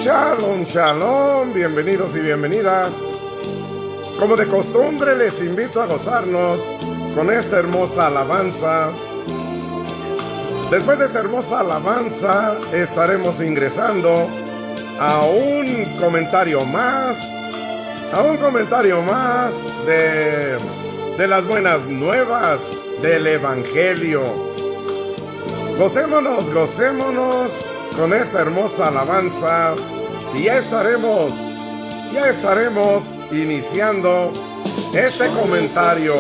Shalom, shalom, bienvenidos y bienvenidas. Como de costumbre les invito a gozarnos con esta hermosa alabanza. Después de esta hermosa alabanza estaremos ingresando a un comentario más, de las buenas nuevas del Evangelio. Gocémonos con esta hermosa alabanza y ya estaremos iniciando este comentario.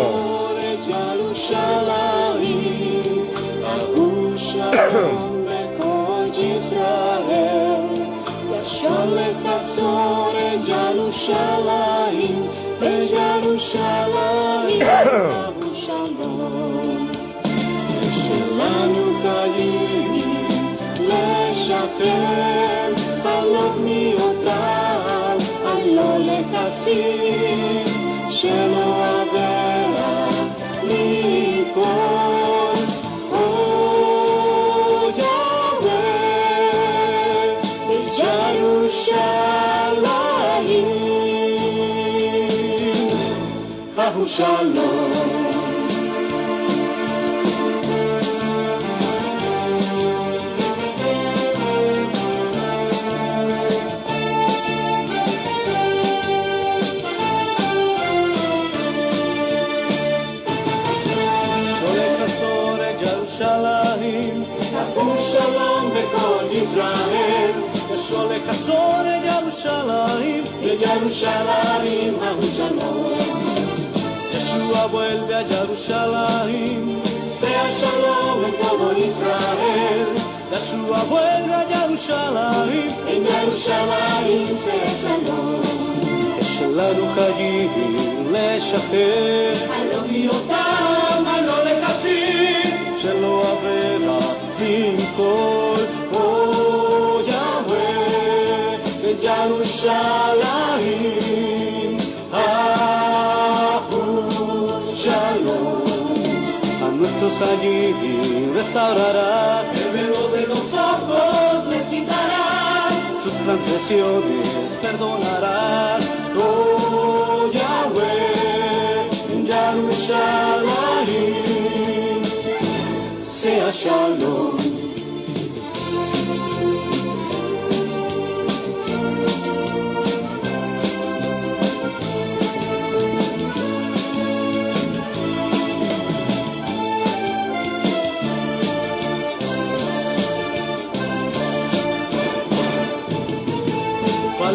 לשחרר חלום מיותר, הלא לחסים שלא עברה מכל. או יהוה בירושלים, חהו שלום. ישראל, ושולח חסון את ירושלים, לירושלים ההוא שלום. ישוע vuelve a Jerusalén, sea shalom en todo Israel. Yeshua vuelve a Jerusalén, en Jerusalén sea shalom. שלנו חיים לשחרר, הלא מיותם, הלא לחסים, שלא עברה מכל. Jerusalén, Shalom. A nuestros allí restaurará, el velo de los ojos les quitará, sus transgresiones perdonará. Oh Yahweh, en Jerusalén sea Shalom.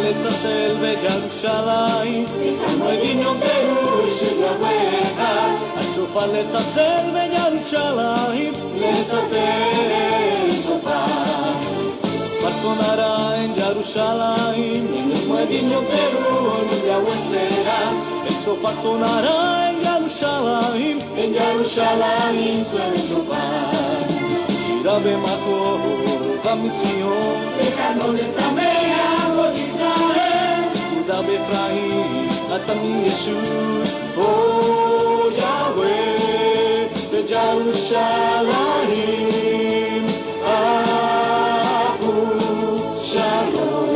לצלצל בירושלים, המדינו פירוש יהוה. השופר לצלצל בירושלים, לצלצל שופר. sonará en Jerusalén, המדינו פירוש יהוה será. El shofar sonará en Jerusalén, suena el shofar. שירה במקור בציון, וקרנו לשמח עוד ישראל. יהודה באפרים אתה מישור, או יהוה בירושלים, אהו שלום.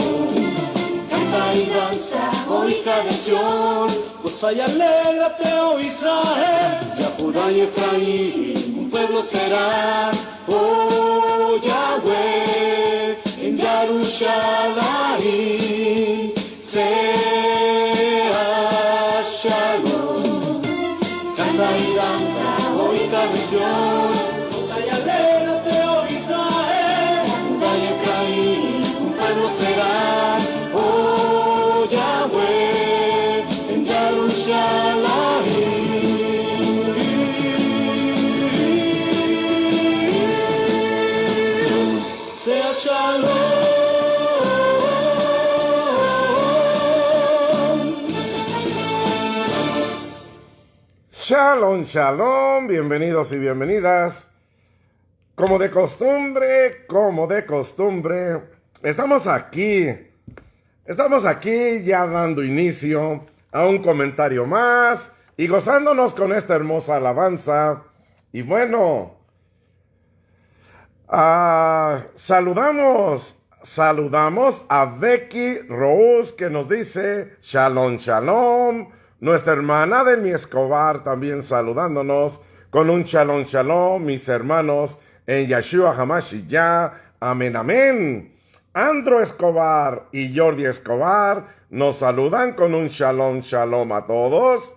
Canta y danza, hoy canción, goza y alégrate, oh Israel. Ya Judá y Efraín un pueblo serán, oh Yahweh, en Jerusalén sea Shalom. Canta y danza, hoy canción, goza y alégrate, oh Israel. Judá y Efraín un pueblo serán, oh Yahweh, en Jerusalén sea Shalom. Shalom, shalom, bienvenidos y bienvenidas. Como de costumbre, estamos aquí ya dando inicio a un comentario más y gozándonos con esta hermosa alabanza. Y bueno, saludamos saludamos a Becky Rose, que nos dice Shalom, Shalom. Nuestra hermana Delmi Escobar también saludándonos con un Shalom, Shalom, mis hermanos en Yeshua HaMashiach. Amén, amén. Andro Escobar y Jordi Escobar nos saludan con un Shalom, Shalom a todos.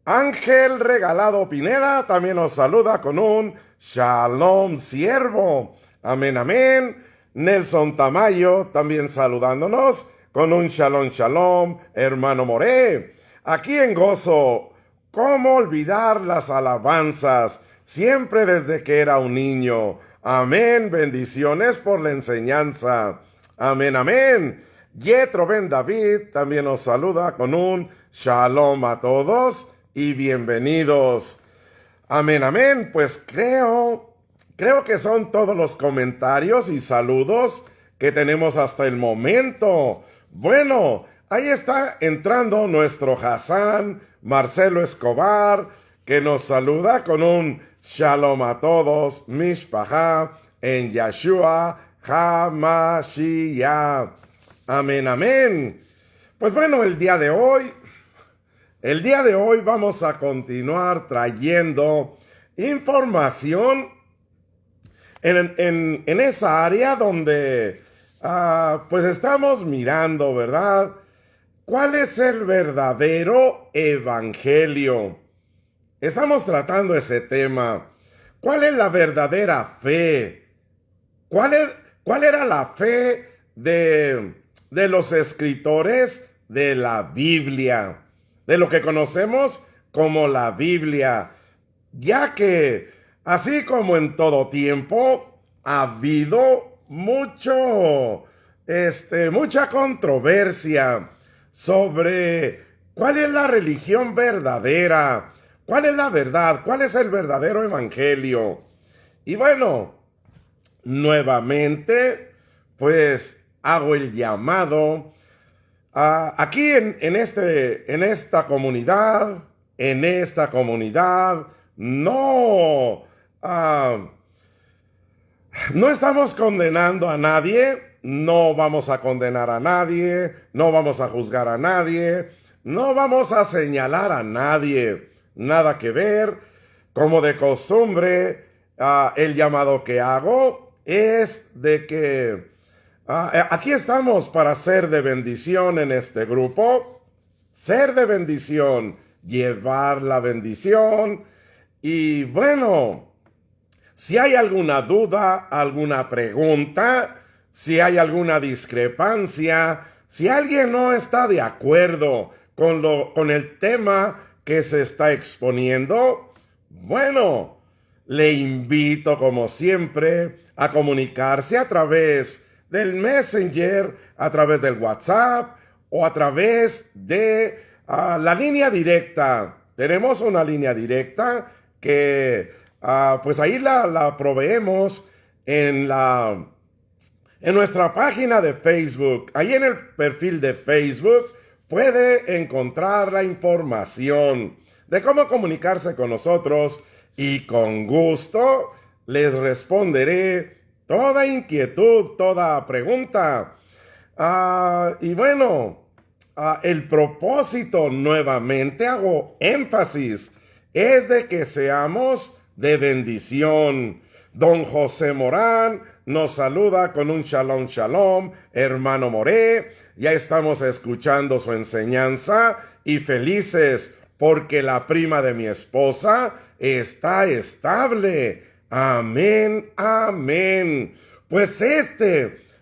Ángel Regalado Pineda también nos saluda con un Shalom Siervo. Amén, amén. Nelson Tamayo también saludándonos con un Shalom, Shalom, hermano Moré. Aquí en Gozo, ¿cómo olvidar las alabanzas? Siempre desde que era un niño. Amén, bendiciones por la enseñanza. Amén, amén. Yetro Ben David también nos saluda con un Shalom a todos y bienvenidos. Amén, amén. Pues creo que son todos los comentarios y saludos que tenemos hasta el momento. Bueno, ahí está entrando nuestro Hassan Marcelo Escobar, que nos saluda con un Shalom a todos, Mishpachá, en Yeshua HaMashiach. Amén, amén. Pues bueno, el día de hoy vamos a continuar trayendo información en esa área donde pues estamos mirando, ¿verdad? ¿Cuál es el verdadero evangelio? Estamos tratando ese tema. ¿Cuál es la verdadera fe? ¿Cuál era la fe de los escritores de la Biblia? De lo que conocemos como la Biblia. Ya que, así como en todo tiempo, ha habido mucha controversia sobre cuál es la religión verdadera. ¿Cuál es la verdad? ¿Cuál es el verdadero evangelio? Y bueno, nuevamente, pues hago el llamado aquí en esta comunidad, no estamos condenando a nadie, no vamos a condenar a nadie, no vamos a juzgar a nadie, no vamos a señalar a nadie. Nada que ver. Como de costumbre, el llamado que hago es de que aquí estamos para ser de bendición en este grupo, ser de bendición, llevar la bendición. Y bueno, si hay alguna duda, alguna pregunta, si hay alguna discrepancia, si alguien no está de acuerdo con el tema que se está exponiendo, bueno, le invito como siempre a comunicarse a través del Messenger, a través del WhatsApp o a través de la línea directa. Tenemos una línea directa que pues ahí la proveemos en nuestra página de Facebook. Ahí en el perfil de Facebook puede encontrar la información de cómo comunicarse con nosotros y con gusto les responderé toda inquietud, toda pregunta. Y bueno, el propósito, nuevamente hago énfasis, es de que seamos de bendición. Don José Morán nos saluda con un Shalom, Shalom, hermano Moré. Ya estamos escuchando su enseñanza y felices porque la prima de mi esposa está estable. Amén, amén. Pues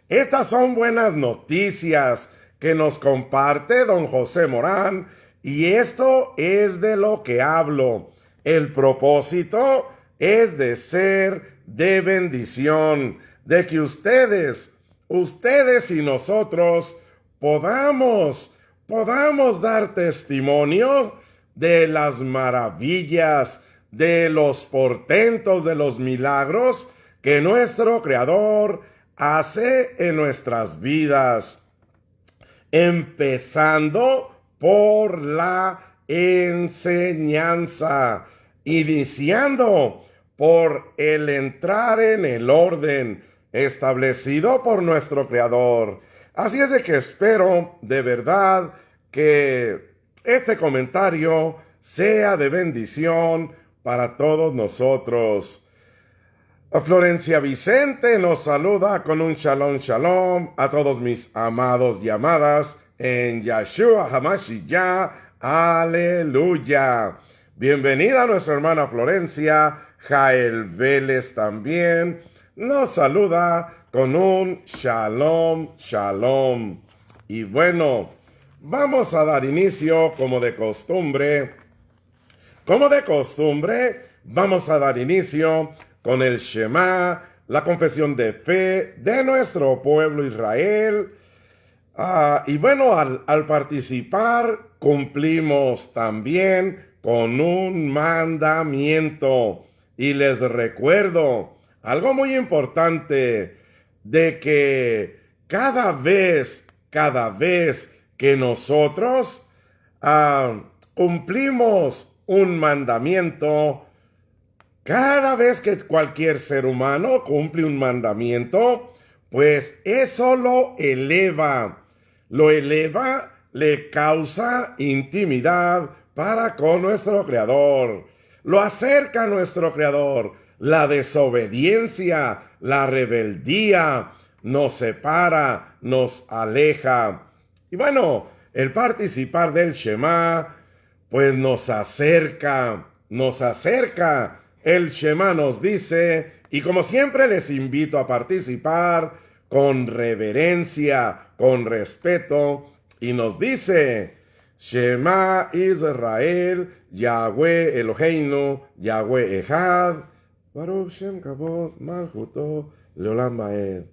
estas son buenas noticias que nos comparte don José Morán, y esto es de lo que hablo. El propósito es de ser de bendición, de que ustedes y nosotros podamos dar testimonio de las maravillas, de los portentos, de los milagros que nuestro Creador hace en nuestras vidas. Empezando por la enseñanza, iniciando por el entrar en el orden establecido por nuestro Creador. Así es de que espero de verdad que este comentario sea de bendición para todos nosotros. Florencia Vicente nos saluda con un shalom shalom a todos mis amados y amadas en Yahshua HaMashiach. Aleluya. Bienvenida a nuestra hermana Florencia. Jael Vélez también nos saluda con un shalom shalom. Y bueno, vamos a dar inicio como de costumbre. Vamos a dar inicio con el Shema, la confesión de fe de nuestro pueblo Israel. Y bueno, al participar cumplimos también con un mandamiento. Y les recuerdo algo muy importante, de que cada vez que nosotros cumplimos un mandamiento, cada vez que cualquier ser humano cumple un mandamiento, pues eso lo eleva, le causa intimidad para con nuestro Creador, lo acerca a nuestro Creador. La desobediencia, la rebeldía nos separa, nos aleja. Y bueno, el participar del Shema, pues nos acerca. El Shema nos dice, y como siempre les invito a participar con reverencia, con respeto, y nos dice: Shema Israel, Yahweh Eloheinu, Yahweh Echad, Baruch Shem Kavod Malchuto Leolam Vaed.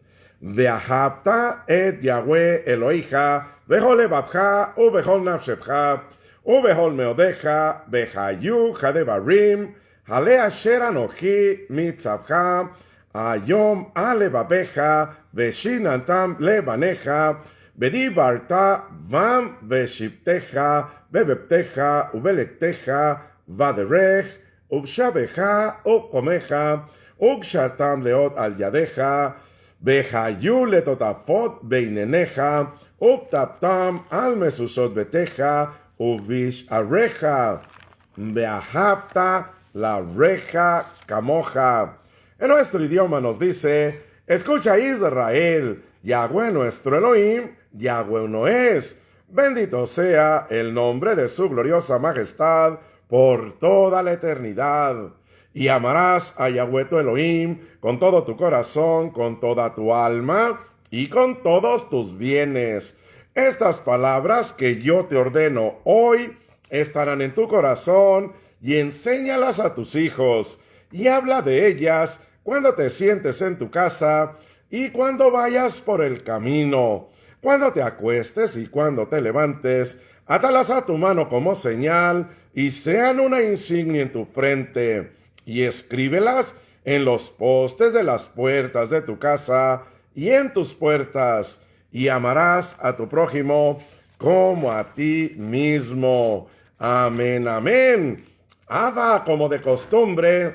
Ve'ahavta et Yahweh Elohecha bechol lebabcha ubechol nafshecha ubechol meodecha bechayu chadevarim hale asher anochi mitzavcha ayom alebabecha veshinantam lebanecha vedibarta vam veshiptecha bebeptecha ubelektecha vaderech ובשבך ובקומך, וגשרתם להיות על ידיך, והיו לטוטפות בעיניך, ופטפתם על משושות ביתך, ובשעריך, ואהבת לרעך כמוך. En nuestro idioma nos dice: escucha Israel, Yahweh nuestro Elohim, Yahweh uno es. Bendito sea el nombre de su gloriosa majestad por toda la eternidad. Y amarás a Yahweh tu Elohim con todo tu corazón, con toda tu alma y con todos tus bienes. Estas palabras que yo te ordeno hoy estarán en tu corazón, y enséñalas a tus hijos, y habla de ellas cuando te sientes en tu casa y cuando vayas por el camino, cuando te acuestes y cuando te levantes. Átalas a tu mano como señal, y sean una insignia en tu frente, y escríbelas en los postes de las puertas de tu casa y en tus puertas, y amarás a tu prójimo como a ti mismo. Amén, amén. Abba, como de costumbre,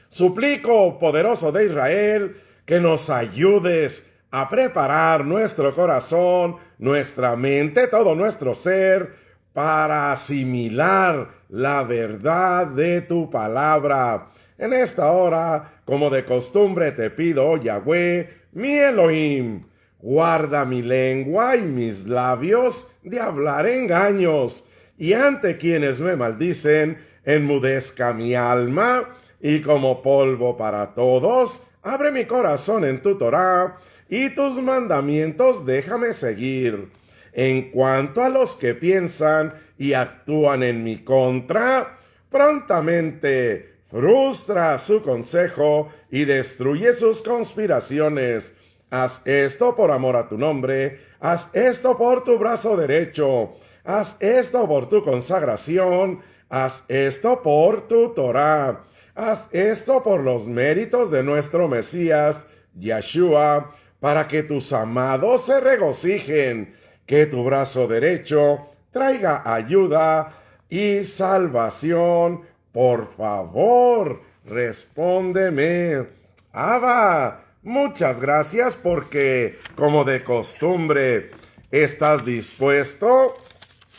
suplico, poderoso de Israel, que nos ayudes a preparar nuestro corazón, nuestra mente, todo nuestro ser, para asimilar la verdad de tu palabra. En esta hora, como de costumbre, te pido, oh Yahweh, mi Elohim, guarda mi lengua y mis labios de hablar engaños, y ante quienes me maldicen, enmudezca mi alma, y como polvo para todos, abre mi corazón en tu Torah, y tus mandamientos déjame seguir. En cuanto a los que piensan y actúan en mi contra, prontamente frustra su consejo y destruye sus conspiraciones. Haz esto por amor a tu nombre, haz esto por tu brazo derecho, haz esto por tu consagración, haz esto por tu Torah, haz esto por los méritos de nuestro Mesías, Yahshua, para que tus amados se regocijen, que tu brazo derecho traiga ayuda y salvación. Por favor, respóndeme. Abba, muchas gracias porque, como de costumbre, estás dispuesto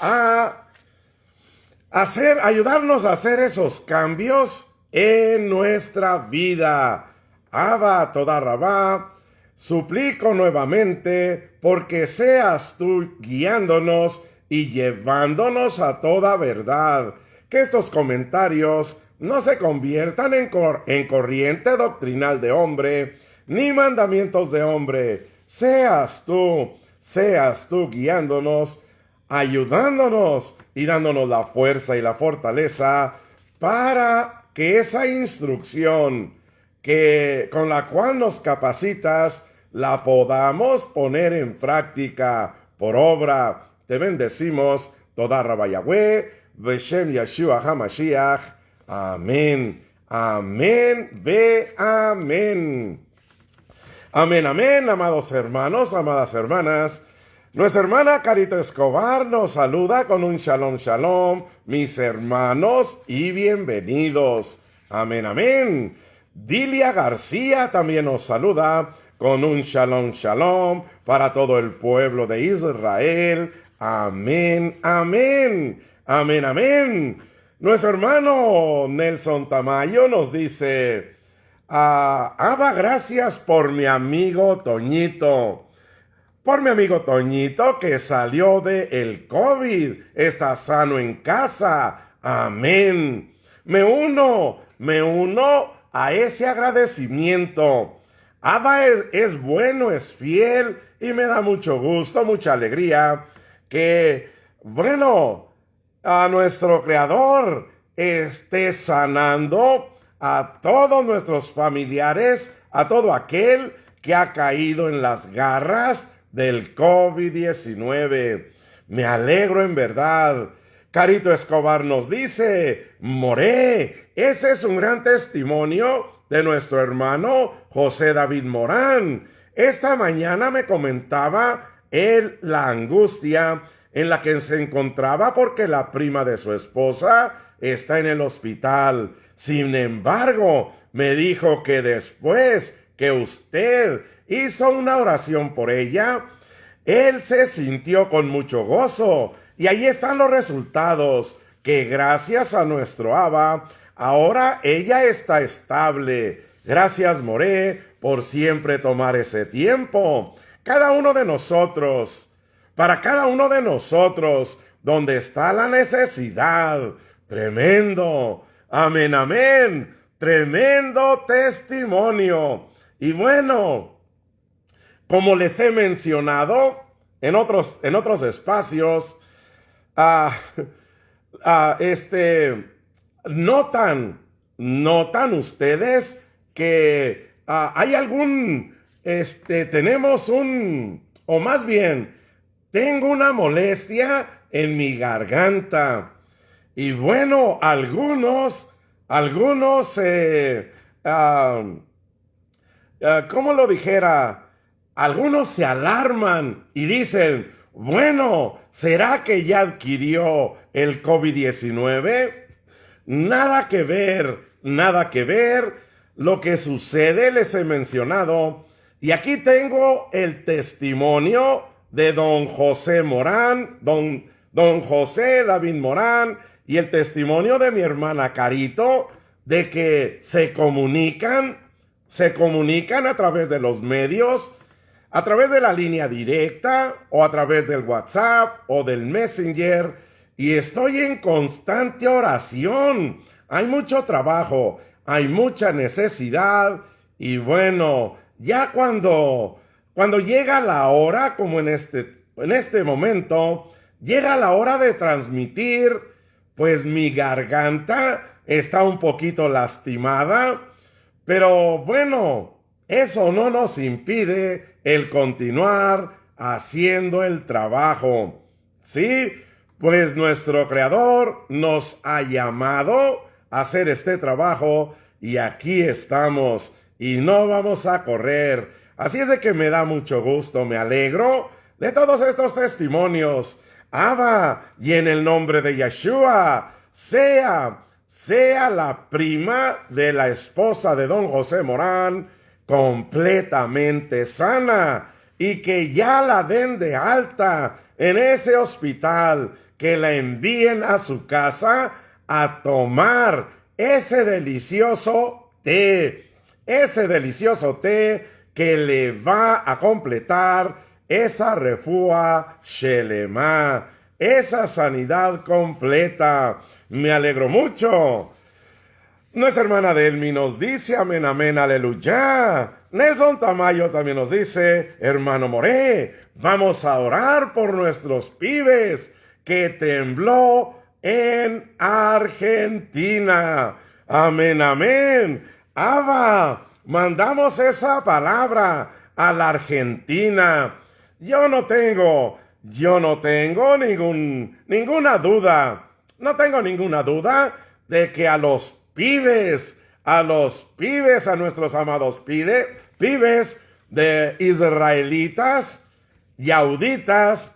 a ayudarnos a hacer esos cambios en nuestra vida. Abba, Toda Rabá, suplico nuevamente porque seas tú guiándonos y llevándonos a toda verdad. Que estos comentarios no se conviertan en corriente doctrinal de hombre, ni mandamientos de hombre. Seas tú guiándonos, ayudándonos y dándonos la fuerza y la fortaleza para que esa instrucción con la cual nos capacitas la podamos poner en práctica por obra. Te bendecimos, Toda Rabá Yahweh, Beshem Yeshua HaMashiach. Amén, amén, ve amén. Amén, amén, amados hermanos, amadas hermanas. Nuestra hermana Carito Escobar nos saluda con un shalom, shalom, mis hermanos, y bienvenidos. Amén, amén. Dilia García también nos saluda con un shalom, shalom para todo el pueblo de Israel. Amén, amén, amén, amén. Nuestro hermano Nelson Tamayo nos dice, Abba, gracias por mi amigo Toñito. Por mi amigo Toñito que salió del COVID, está sano en casa. Amén. Me uno a ese agradecimiento. Abba es bueno, es fiel y me da mucho gusto, mucha alegría que, a nuestro Creador esté sanando a todos nuestros familiares, a todo aquel que ha caído en las garras del COVID-19. Me alegro en verdad. Carito Escobar nos dice, Moré, ese es un gran testimonio de nuestro hermano José David Morán. Esta mañana me comentaba él la angustia en la que se encontraba porque la prima de su esposa está en el hospital. Sin embargo, me dijo que después que usted hizo una oración por ella, él se sintió con mucho gozo. Y ahí están los resultados, que gracias a nuestro Abba, ahora ella está estable. Gracias, Moré, por siempre tomar ese tiempo. Para cada uno de nosotros, donde está la necesidad. Tremendo. Amén, amén. Tremendo testimonio. Y como les he mencionado en otros espacios, notan ustedes que hay tengo una molestia en mi garganta. Y ¿cómo lo dijera? Algunos se alarman y dicen, ¿será que ya adquirió el COVID-19? Nada que ver. Lo que sucede les he mencionado. Y aquí tengo el testimonio de don José Morán, don José David Morán, y el testimonio de mi hermana Carito, de que se comunican a través de los medios, a través de la línea directa, o a través del WhatsApp, o del Messenger, y estoy en constante oración. Hay mucho trabajo, hay mucha necesidad, y ya cuando llega la hora, como en este momento, llega la hora de transmitir, pues mi garganta está un poquito lastimada, pero eso no nos impide el continuar haciendo el trabajo. Sí, pues nuestro Creador nos ha llamado a hacer este trabajo y aquí estamos y no vamos a correr. Así es de que me da mucho gusto, me alegro de todos estos testimonios. Abba, y en el nombre de Yeshua, sea la prima de la esposa de don José Morán, completamente sana y que ya la den de alta en ese hospital, que la envíen a su casa a tomar ese delicioso té que le va a completar esa refúa shelema, esa sanidad completa. Me alegro mucho. Nuestra hermana Delmi nos dice, amén, amén, aleluya. Nelson Tamayo también nos dice, hermano Moré, vamos a orar por nuestros pibes que tembló en Argentina. Amén, amén. Abba, mandamos esa palabra a la Argentina. Yo no tengo ninguna duda. No tengo ninguna duda de que a nuestros amados pibes de israelitas, yauditas,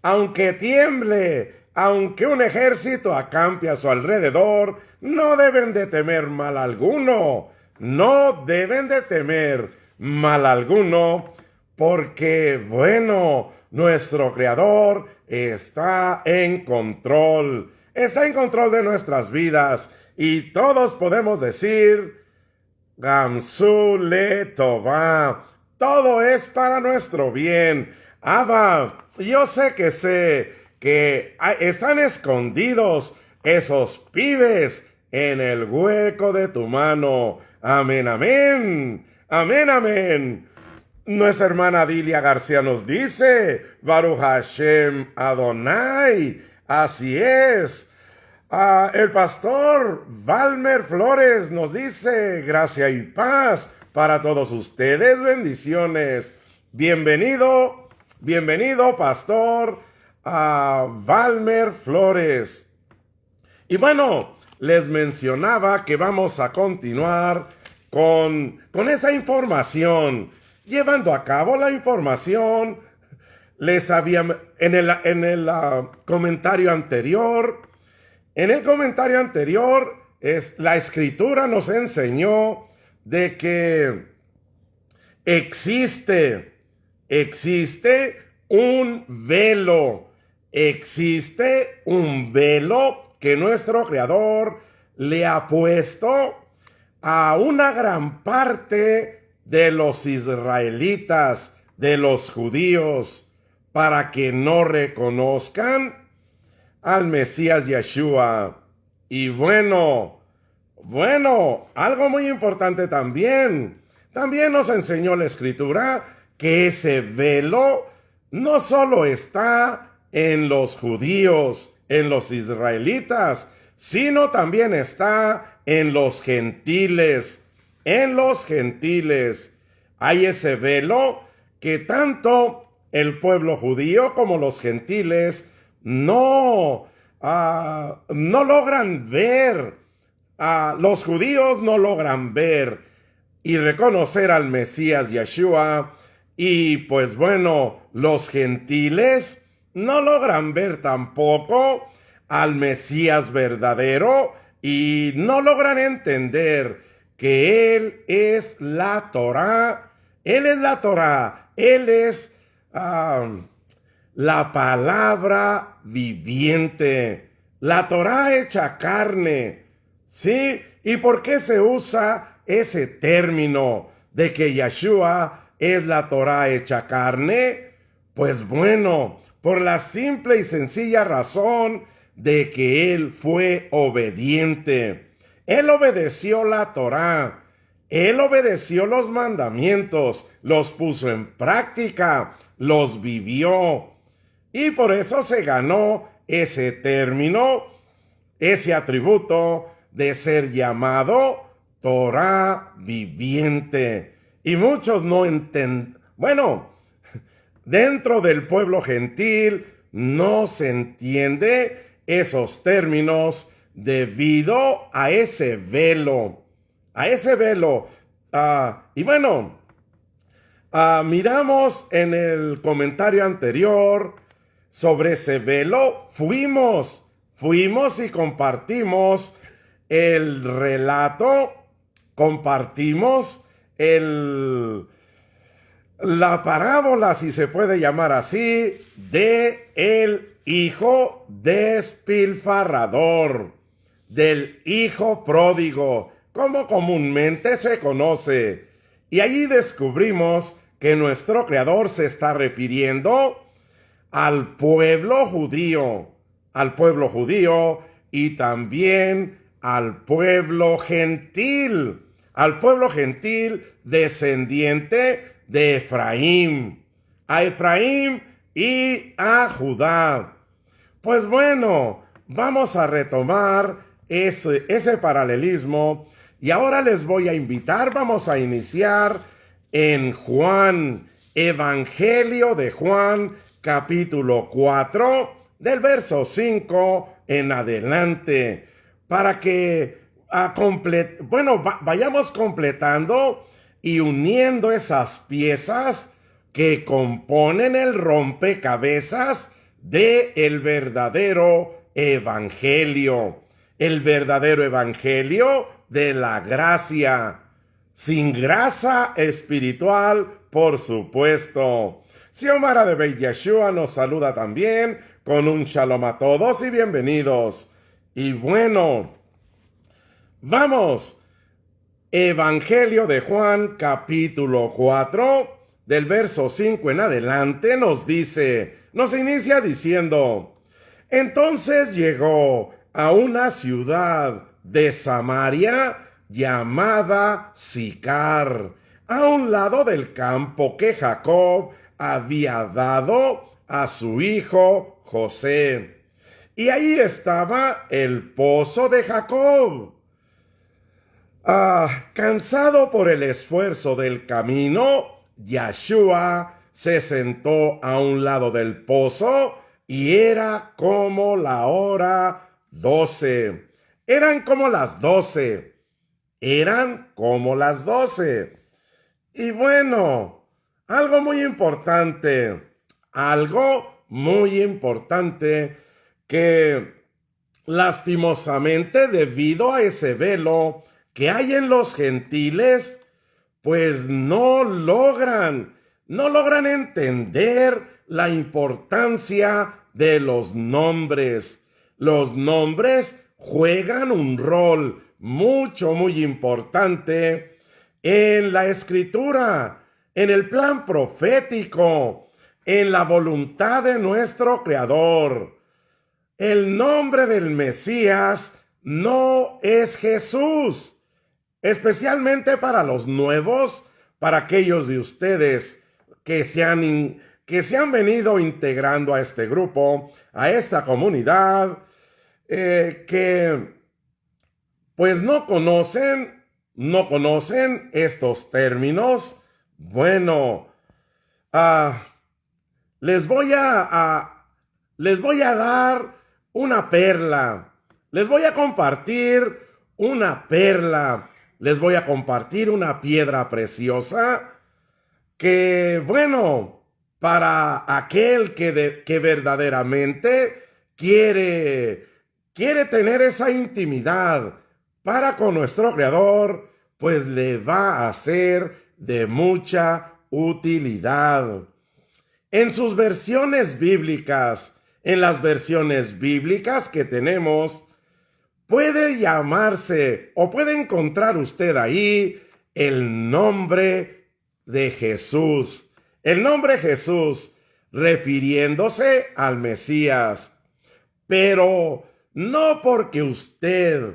aunque tiemble, aunque un ejército acampe a su alrededor, no deben de temer mal alguno. No deben de temer mal alguno, porque, bueno, nuestro Creador está en control de nuestras vidas, y todos podemos decir, Gamsu le Tová, todo es para nuestro bien. Abba, yo sé que están escondidos esos pibes en el hueco de tu mano. Amén, amén. Amén, amén. Nuestra hermana Dilia García nos dice, Baruch Hashem Adonai. Así es. El pastor Valmer Flores nos dice, gracia y paz para todos ustedes. Bendiciones. Bienvenido, pastor Valmer Flores. Y bueno, les mencionaba que vamos a continuar con esa información, llevando a cabo la información. Les había en el comentario anterior. En el comentario anterior, la Escritura nos enseñó de que existe un velo que nuestro Creador le ha puesto a una gran parte de los israelitas, de los judíos, para que no reconozcan al Mesías Yeshua. Y bueno, algo muy importante también nos enseñó la Escritura, que ese velo no solo está en los judíos, en los israelitas, sino también está en los gentiles. Hay ese velo que tanto el pueblo judío como los gentiles no logran ver. Los judíos no logran ver y reconocer al Mesías Yeshua, y pues bueno, los gentiles no logran ver tampoco al Mesías verdadero, y no logran entender que Él es la Torá. Él es la Torá. Él es la palabra viviente, la Torá hecha carne. ¿Sí? ¿Y por qué se usa ese término de que Yeshua es la Torá hecha carne? Pues bueno, por la simple y sencilla razón de que Él fue obediente. Él obedeció la Torá. Él obedeció los mandamientos, los puso en práctica, los vivió. Y por eso se ganó ese término, ese atributo de ser llamado Torá viviente. Y muchos no entienden. Bueno, dentro del pueblo gentil no se entiende esos términos debido a ese velo. Y bueno, miramos en el comentario anterior sobre ese velo. Fuimos y compartimos el relato, compartimos la parábola, si se puede llamar así, de el hijo despilfarrador, del hijo pródigo, como comúnmente se conoce. Y allí descubrimos que nuestro Creador se está refiriendo al pueblo judío y también al pueblo gentil descendiente de Efraín, a Efraín y a Judá. Pues bueno, vamos a retomar ese paralelismo y ahora les voy a invitar, vamos a iniciar en Juan, Evangelio de Juan, capítulo 4, del verso 5 en adelante, para que vayamos completando y uniendo esas piezas que componen el rompecabezas del verdadero evangelio de la gracia, sin grasa espiritual, por supuesto. Xiomara de Beit Yeshua nos saluda también con un shalom a todos y bienvenidos. Y bueno, vamos. Evangelio de Juan, capítulo 4, del verso 5 en adelante, nos inicia diciendo: entonces llegó a una ciudad de Samaria llamada Sicar, a un lado del campo que Jacob había dado a su hijo José. Y ahí estaba el pozo de Jacob. Cansado por el esfuerzo del camino, Yeshua se sentó a un lado del pozo y era como la hora 12. Eran como las 12. Y bueno, algo muy importante que lastimosamente, debido a ese velo que hay en los gentiles, pues no logran entender la importancia de los nombres. Los nombres juegan un rol muy importante en la escritura, en el plan profético, en la voluntad de nuestro Creador. El nombre del Mesías no es Jesús. Especialmente para los nuevos, para aquellos de ustedes que se han venido integrando a este grupo, a esta comunidad, que pues no conocen estos términos. Bueno, les voy a dar una perla. Les voy a compartir una perla. Les voy a compartir una piedra preciosa que, bueno, para aquel que verdaderamente quiere tener esa intimidad para con nuestro Creador, pues le va a ser de mucha utilidad. En sus versiones bíblicas, en las versiones bíblicas que tenemos, puede llamarse o puede encontrar usted ahí el nombre de Jesús. El nombre Jesús, refiriéndose al Mesías. Pero no porque usted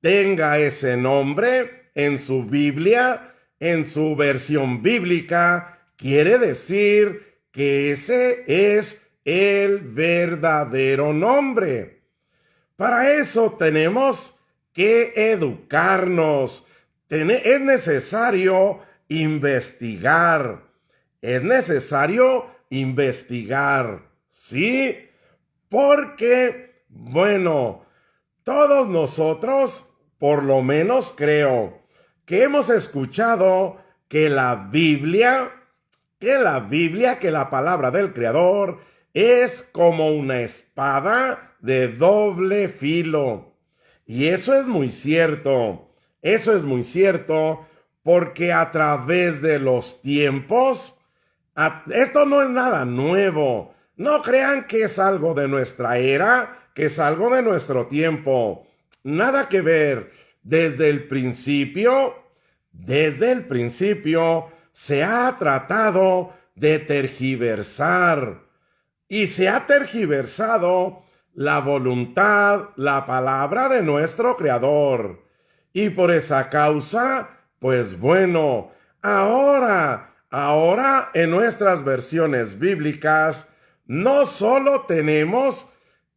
tenga ese nombre en su Biblia, en su versión bíblica, quiere decir que ese es el verdadero nombre. Para eso tenemos que educarnos. Es necesario investigar. ¿Sí? Porque, bueno, todos nosotros, por lo menos creo, que hemos escuchado que la palabra del Creador es como una espada de doble filo. Y eso es muy cierto. porque a través de los tiempos, esto no es nada nuevo. No crean que es algo de nuestra era, que es algo de nuestro tiempo. Nada que ver. Desde el principio se ha tratado de tergiversar. Y se ha tergiversado la voluntad, la palabra de nuestro Creador. Y por esa causa, pues bueno, ahora en nuestras versiones bíblicas, no solo tenemos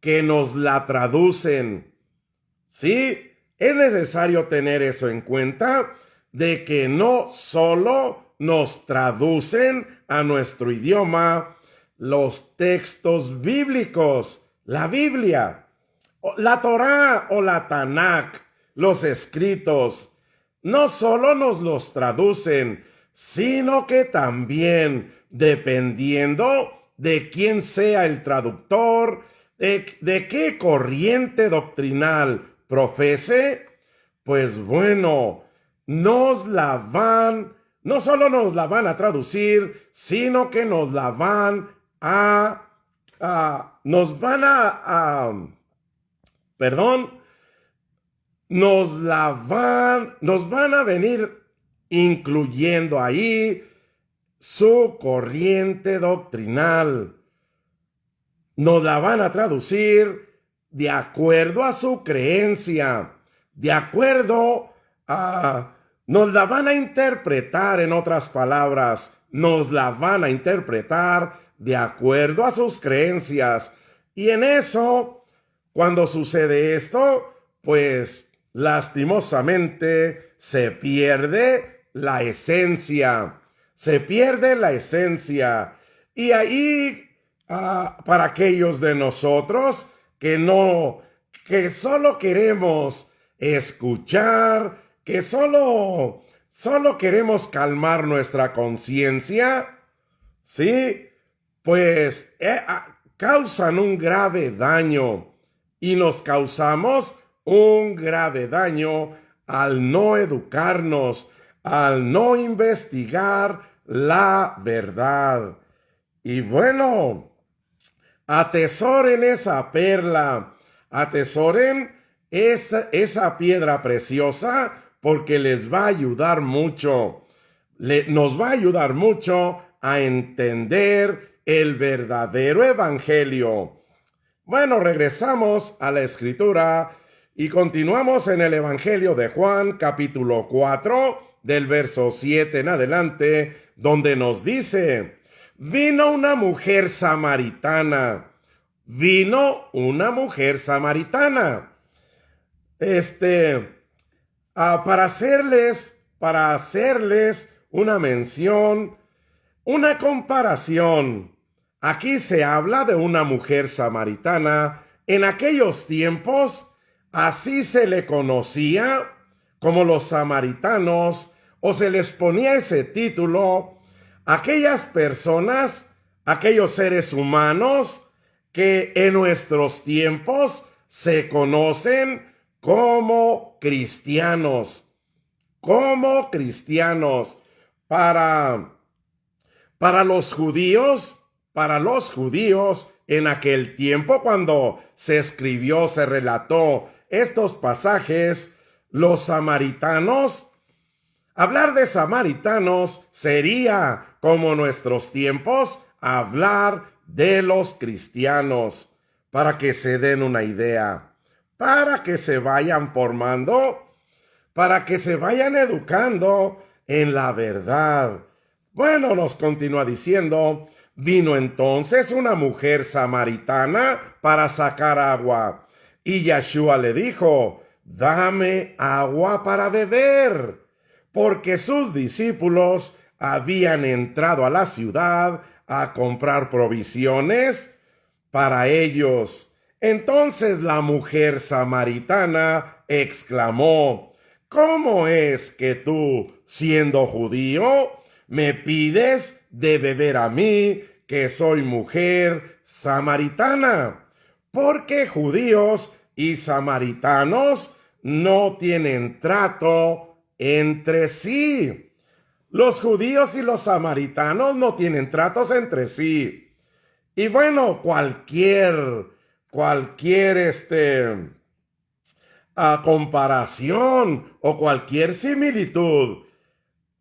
que nos la traducen. Sí, es necesario tener eso en cuenta, de que no solo nos traducen a nuestro idioma los textos bíblicos, la Biblia, la Torá o la Tanakh, los escritos, no solo nos los traducen, sino que también, dependiendo de quién sea el traductor, de qué corriente doctrinal profese, pues bueno, no solo nos la van a traducir, sino que nos la van a venir incluyendo ahí su corriente doctrinal. Nos la van a traducir de acuerdo a su creencia, nos la van a interpretar, en otras palabras, nos la van a interpretar de acuerdo a sus creencias. Y en eso, cuando sucede esto, pues lastimosamente se pierde la esencia. Y ahí, para aquellos de nosotros que solo queremos escuchar, que solo queremos calmar nuestra conciencia, ¿sí? Pues causan un grave daño, y nos causamos un grave daño al no educarnos, al no investigar la verdad. Y bueno, atesoren esa perla, atesoren esa piedra preciosa, porque les va a ayudar mucho. Nos va a ayudar mucho a entender el verdadero evangelio. Bueno, regresamos a la escritura y continuamos en el evangelio de Juan, capítulo 4, del verso 7 en adelante, donde nos dice: vino una mujer samaritana. Para hacerles una mención, una comparación. Aquí se habla de una mujer samaritana. En aquellos tiempos, así se le conocía como los samaritanos, o se les ponía ese título, aquellas personas, aquellos seres humanos que en nuestros tiempos se conocen como cristianos. Para los judíos, en aquel tiempo, cuando se escribió, se relató estos pasajes, los samaritanos, hablar de samaritanos sería, como nuestros tiempos, hablar de los cristianos, para que se den una idea, para que se vayan formando, para que se vayan educando en la verdad. Bueno, nos continúa diciendo: vino entonces una mujer samaritana para sacar agua, y Yeshua le dijo: dame agua para beber, porque sus discípulos habían entrado a la ciudad a comprar provisiones para ellos. Entonces la mujer samaritana exclamó: ¿cómo es que tú, siendo judío, me pides de beber a mí, que soy mujer samaritana? Porque judíos y samaritanos no tienen trato entre sí. Los judíos y los samaritanos no tienen tratos entre sí. Y bueno, cualquier comparación o cualquier similitud,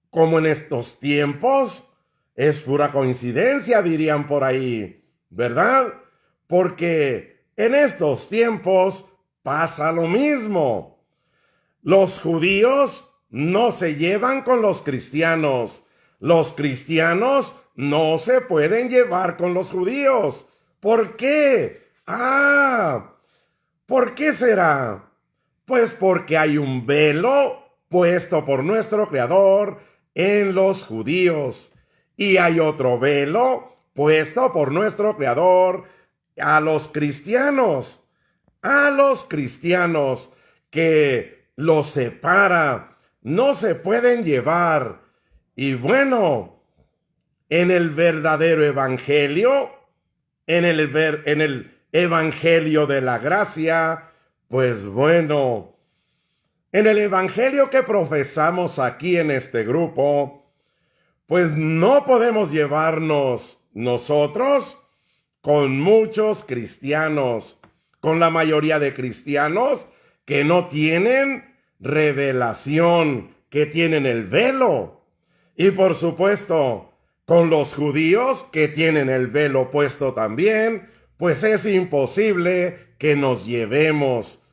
como en estos tiempos, es pura coincidencia, dirían por ahí, ¿verdad? Porque en estos tiempos pasa lo mismo. Los judíos no se llevan con los cristianos. Los cristianos no se pueden llevar con los judíos. ¿Por qué? ¿Por qué será? Pues porque hay un velo puesto por nuestro Creador en los judíos. Y hay otro velo puesto por nuestro Creador a los cristianos. A los cristianos que los separa. No se pueden llevar. Y bueno, en el verdadero evangelio, en el evangelio de la gracia, pues bueno, en el evangelio que profesamos aquí en este grupo, pues no podemos llevarnos nosotros con muchos cristianos, con la mayoría de cristianos que no tienen revelación, que tienen el velo. Y por supuesto, con los judíos que tienen el velo puesto también, pues es imposible que nos llevemos.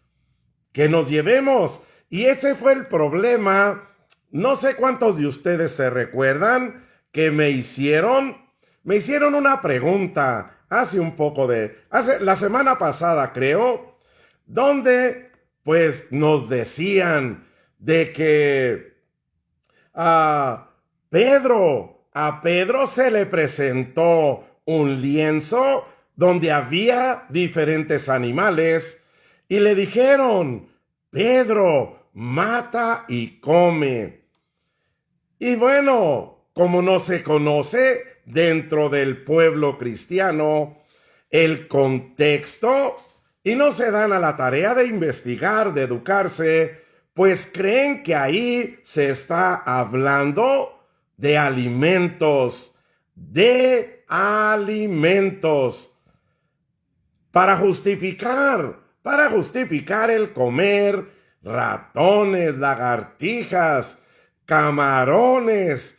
Y ese fue el problema. No sé cuántos de ustedes se recuerdan que me hicieron una pregunta hace la semana pasada, creo, donde pues nos decían de que a Pedro se le presentó un lienzo donde había diferentes animales y le dijeron: Pedro, mata y come. Y bueno, como no se conoce dentro del pueblo cristiano el contexto y no se dan a la tarea de investigar, de educarse, pues creen que ahí se está hablando de alimentos, para justificar el comer ratones, lagartijas, camarones,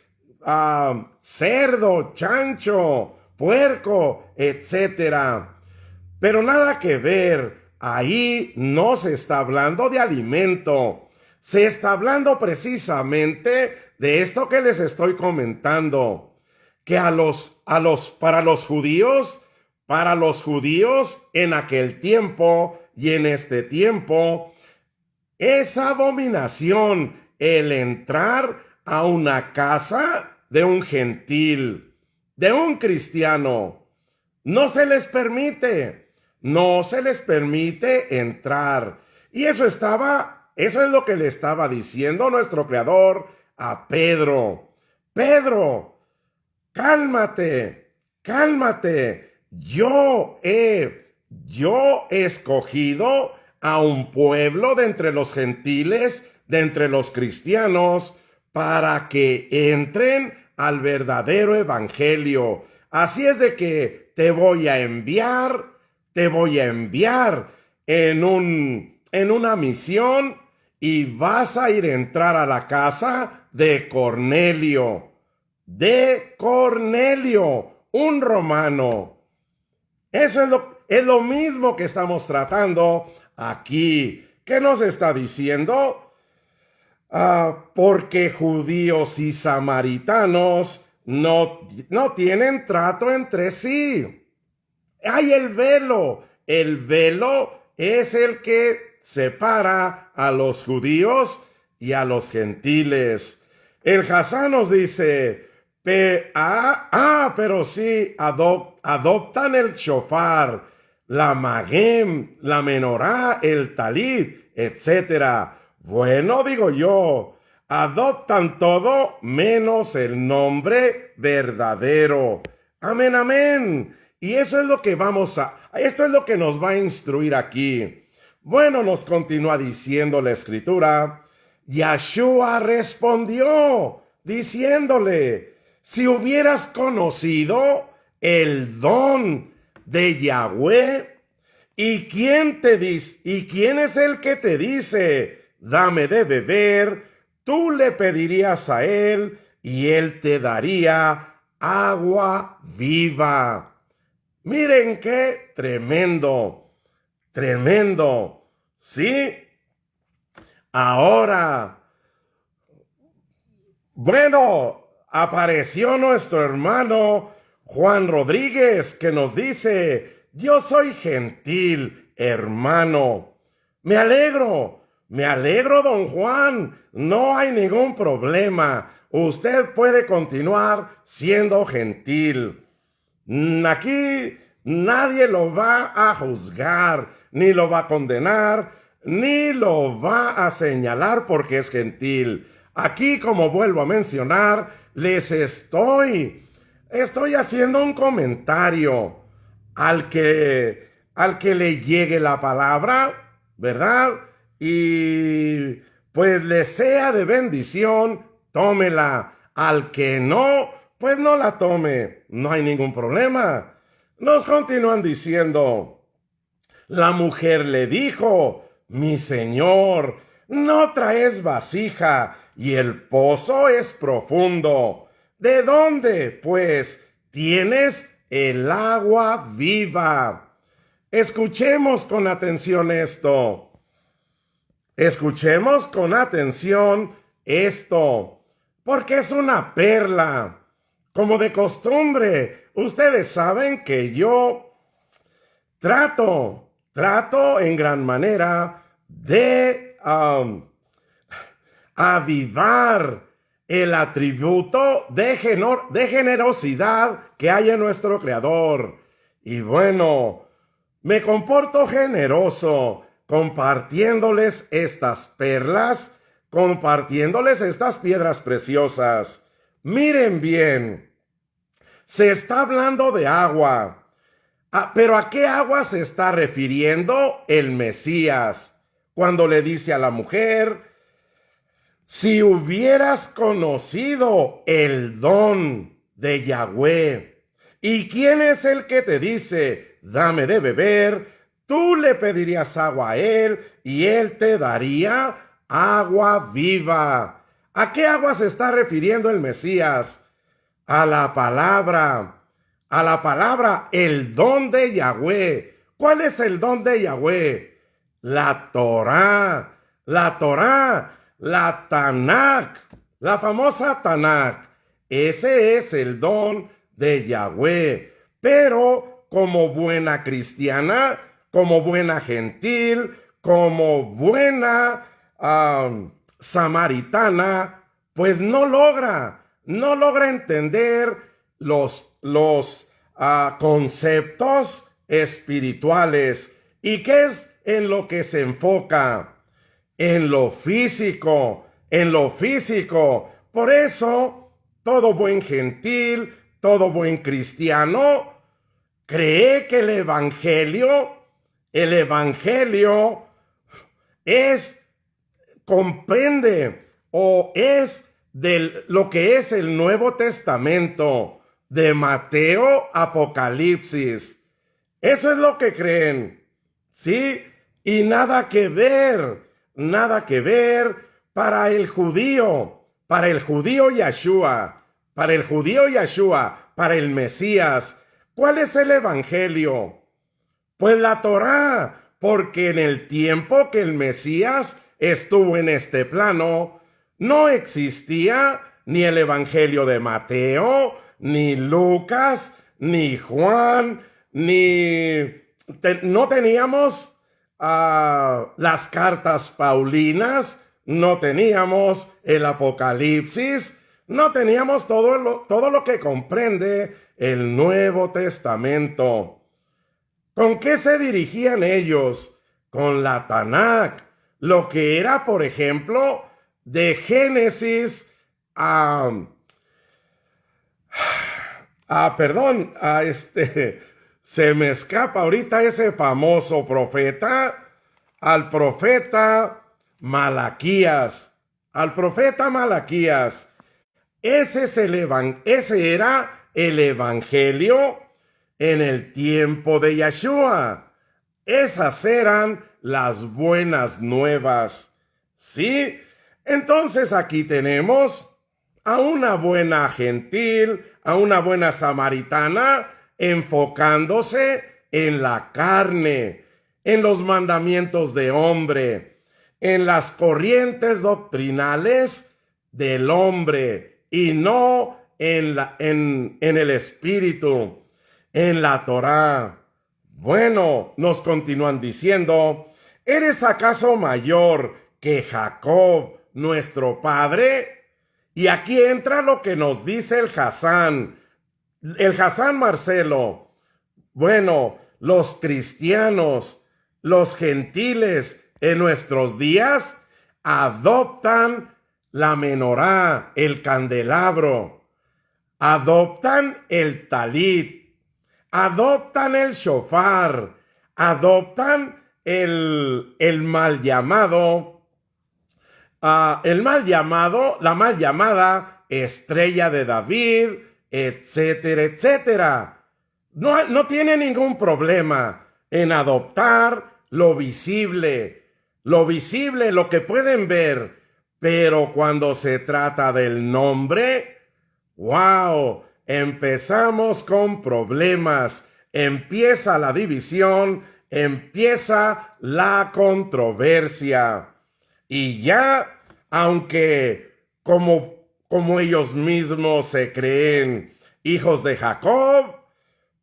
cerdo, chancho, puerco, etc. Pero nada que ver, ahí no se está hablando de alimento, se está hablando precisamente de esto que les estoy comentando, que para los judíos en aquel tiempo y en este tiempo, es abominación el entrar a una casa de un gentil, de un cristiano. No se les permite entrar. Y eso es lo que le estaba diciendo nuestro Creador a Pedro. Pedro, cálmate. Yo he escogido a un pueblo de entre los gentiles, de entre los cristianos, para que entren al verdadero evangelio. Así es de que te voy a enviar en una misión y vas a entrar a la casa de Cornelio, un romano. Eso es lo mismo que estamos tratando aquí. ¿Qué nos está diciendo? Porque judíos y samaritanos no tienen trato entre sí. Hay el velo. El velo es el que separa a los judíos y a los gentiles. El Hasán nos dice: pero sí, adoptan el shofar, la magem, la menorá, el talit, etc. Bueno, digo yo, adoptan todo menos el nombre verdadero. Amén, amén. Y eso es lo que esto es lo que nos va a instruir aquí. Bueno, nos continúa diciendo la Escritura: Yahshua respondió diciéndole, si hubieras conocido el don de Yahweh, ¿y quién es el que te dice, dame de beber? Tú le pedirías a él y él te daría agua viva. Miren qué tremendo, tremendo, ¿sí? Ahora, bueno, apareció nuestro hermano Juan Rodríguez que nos dice, yo soy gentil, hermano. Me alegro, don Juan, no hay ningún problema. Usted puede continuar siendo gentil. Aquí nadie lo va a juzgar, ni lo va a condenar, ni lo va a señalar porque es gentil. Aquí, como vuelvo a mencionar, les estoy haciendo un comentario al que le llegue la palabra, ¿verdad? Y pues le sea de bendición, tómela. Al que no, pues no la tome. No hay ningún problema. Nos continúan diciendo, la mujer le dijo, mi señor, no traes vasija y el pozo es profundo. ¿De dónde, pues, tienes el agua viva? Escuchemos con atención esto. Escuchemos con atención esto, porque es una perla. Como de costumbre, ustedes saben que yo trato en gran manera de avivar el atributo de generosidad que hay en nuestro Creador. Y bueno, me comporto generoso compartiéndoles estas perlas, compartiéndoles estas piedras preciosas. Miren bien, se está hablando de agua. Pero ¿a qué agua se está refiriendo el Mesías? Cuando le dice a la mujer, si hubieras conocido el don de Yahweh, ¿y quién es el que te dice, dame de beber? Tú le pedirías agua a él y él te daría agua viva. ¿A qué agua se está refiriendo el Mesías? A la palabra, el don de Yahweh. ¿Cuál es el don de Yahweh? La Torá, la Tanakh, la famosa Tanakh. Ese es el don de Yahweh. Pero como buena cristiana, como buena gentil, como buena samaritana, pues no logra entender los conceptos espirituales. ¿Y qué es en lo que se enfoca? En lo físico. Por eso, todo buen gentil, todo buen cristiano, cree que el evangelio comprende o es de lo que es el Nuevo Testamento, de Mateo, Apocalipsis. Eso es lo que creen, ¿sí? Y nada que ver para el judío Yahshua, para el Mesías. ¿Cuál es el evangelio? Pues la Torá, porque en el tiempo que el Mesías estuvo en este plano, no existía ni el evangelio de Mateo, ni Lucas, ni Juan, no teníamos las cartas paulinas, no teníamos el Apocalipsis, no teníamos todo lo que comprende el Nuevo Testamento. ¿Con qué se dirigían ellos? Con la Tanakh, lo que era, por ejemplo, de Génesis se me escapa ahorita ese famoso profeta, al profeta Malaquías. al profeta Malaquías. Ese era el evangelio en el tiempo de Yeshua. Esas eran las buenas nuevas. ¿Sí? Entonces aquí tenemos a una buena gentil, a una buena samaritana, enfocándose en la carne, en los mandamientos de hombre, en las corrientes doctrinales del hombre y no en el espíritu, en la Torá. Bueno, nos continúan diciendo, ¿eres acaso mayor que Jacob, nuestro padre? Y aquí entra lo que nos dice el Hassán Marcelo. Bueno, los cristianos, los gentiles en nuestros días adoptan la menorá, el candelabro, adoptan el talit, adoptan el shofar, adoptan el mal llamado, la mal llamada estrella de David, etcétera, etcétera. No tiene ningún problema en adoptar lo visible, lo que pueden ver, pero cuando se trata del nombre, ¡wow! Empezamos con problemas, empieza la división, empieza la controversia. Y ya, aunque como ellos mismos se creen hijos de Jacob,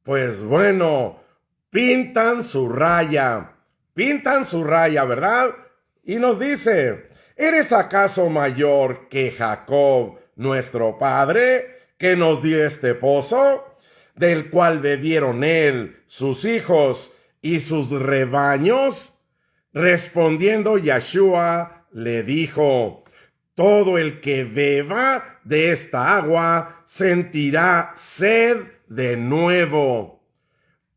pues bueno, pintan su raya, ¿verdad? Y nos dice, ¿eres acaso mayor que Jacob, nuestro padre, que nos dio este pozo, del cual bebieron él, sus hijos y sus rebaños? Respondiendo Yeshua le dijo, todo el que beba de esta agua sentirá sed de nuevo.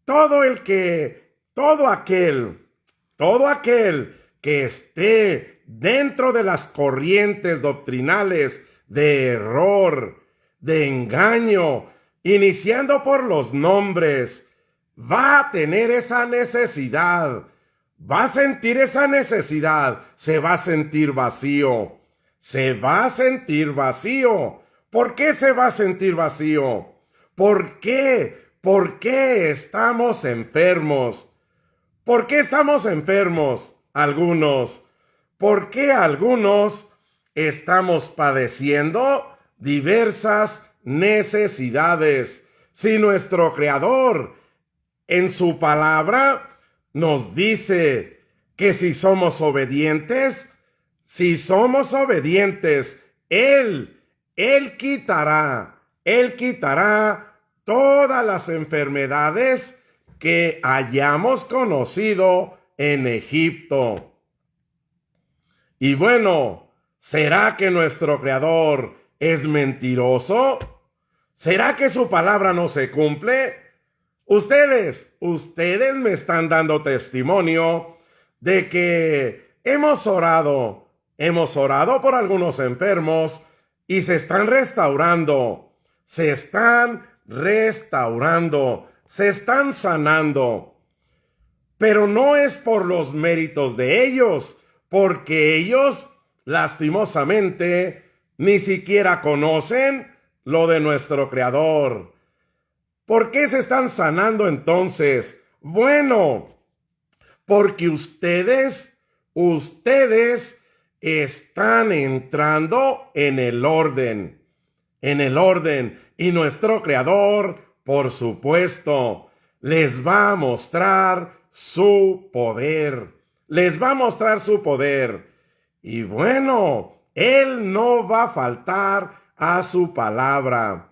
Todo aquel que esté dentro de las corrientes doctrinales de error, de engaño, iniciando por los nombres, va a tener esa necesidad, va a sentir esa necesidad, se va a sentir vacío. ¿Por qué se va a sentir vacío? ¿Por qué? ¿Por qué estamos enfermos? ¿Por qué estamos enfermos? Algunos. ¿Por qué algunos estamos padeciendo diversas necesidades? Si nuestro Creador en su palabra nos dice que si somos obedientes, Él quitará todas las enfermedades que hayamos conocido en Egipto. Y bueno, ¿será que nuestro Creador es mentiroso? ¿Será que su palabra no se cumple? Ustedes me están dando testimonio de que hemos orado por algunos enfermos y se están restaurando, se están sanando. Pero no es por los méritos de ellos, porque ellos, lastimosamente, ni siquiera conocen lo de nuestro Creador. ¿Por qué se están sanando entonces? Bueno, porque ustedes están entrando en el orden, y nuestro Creador, por supuesto, les va a mostrar su poder, y bueno, Él no va a faltar a su palabra.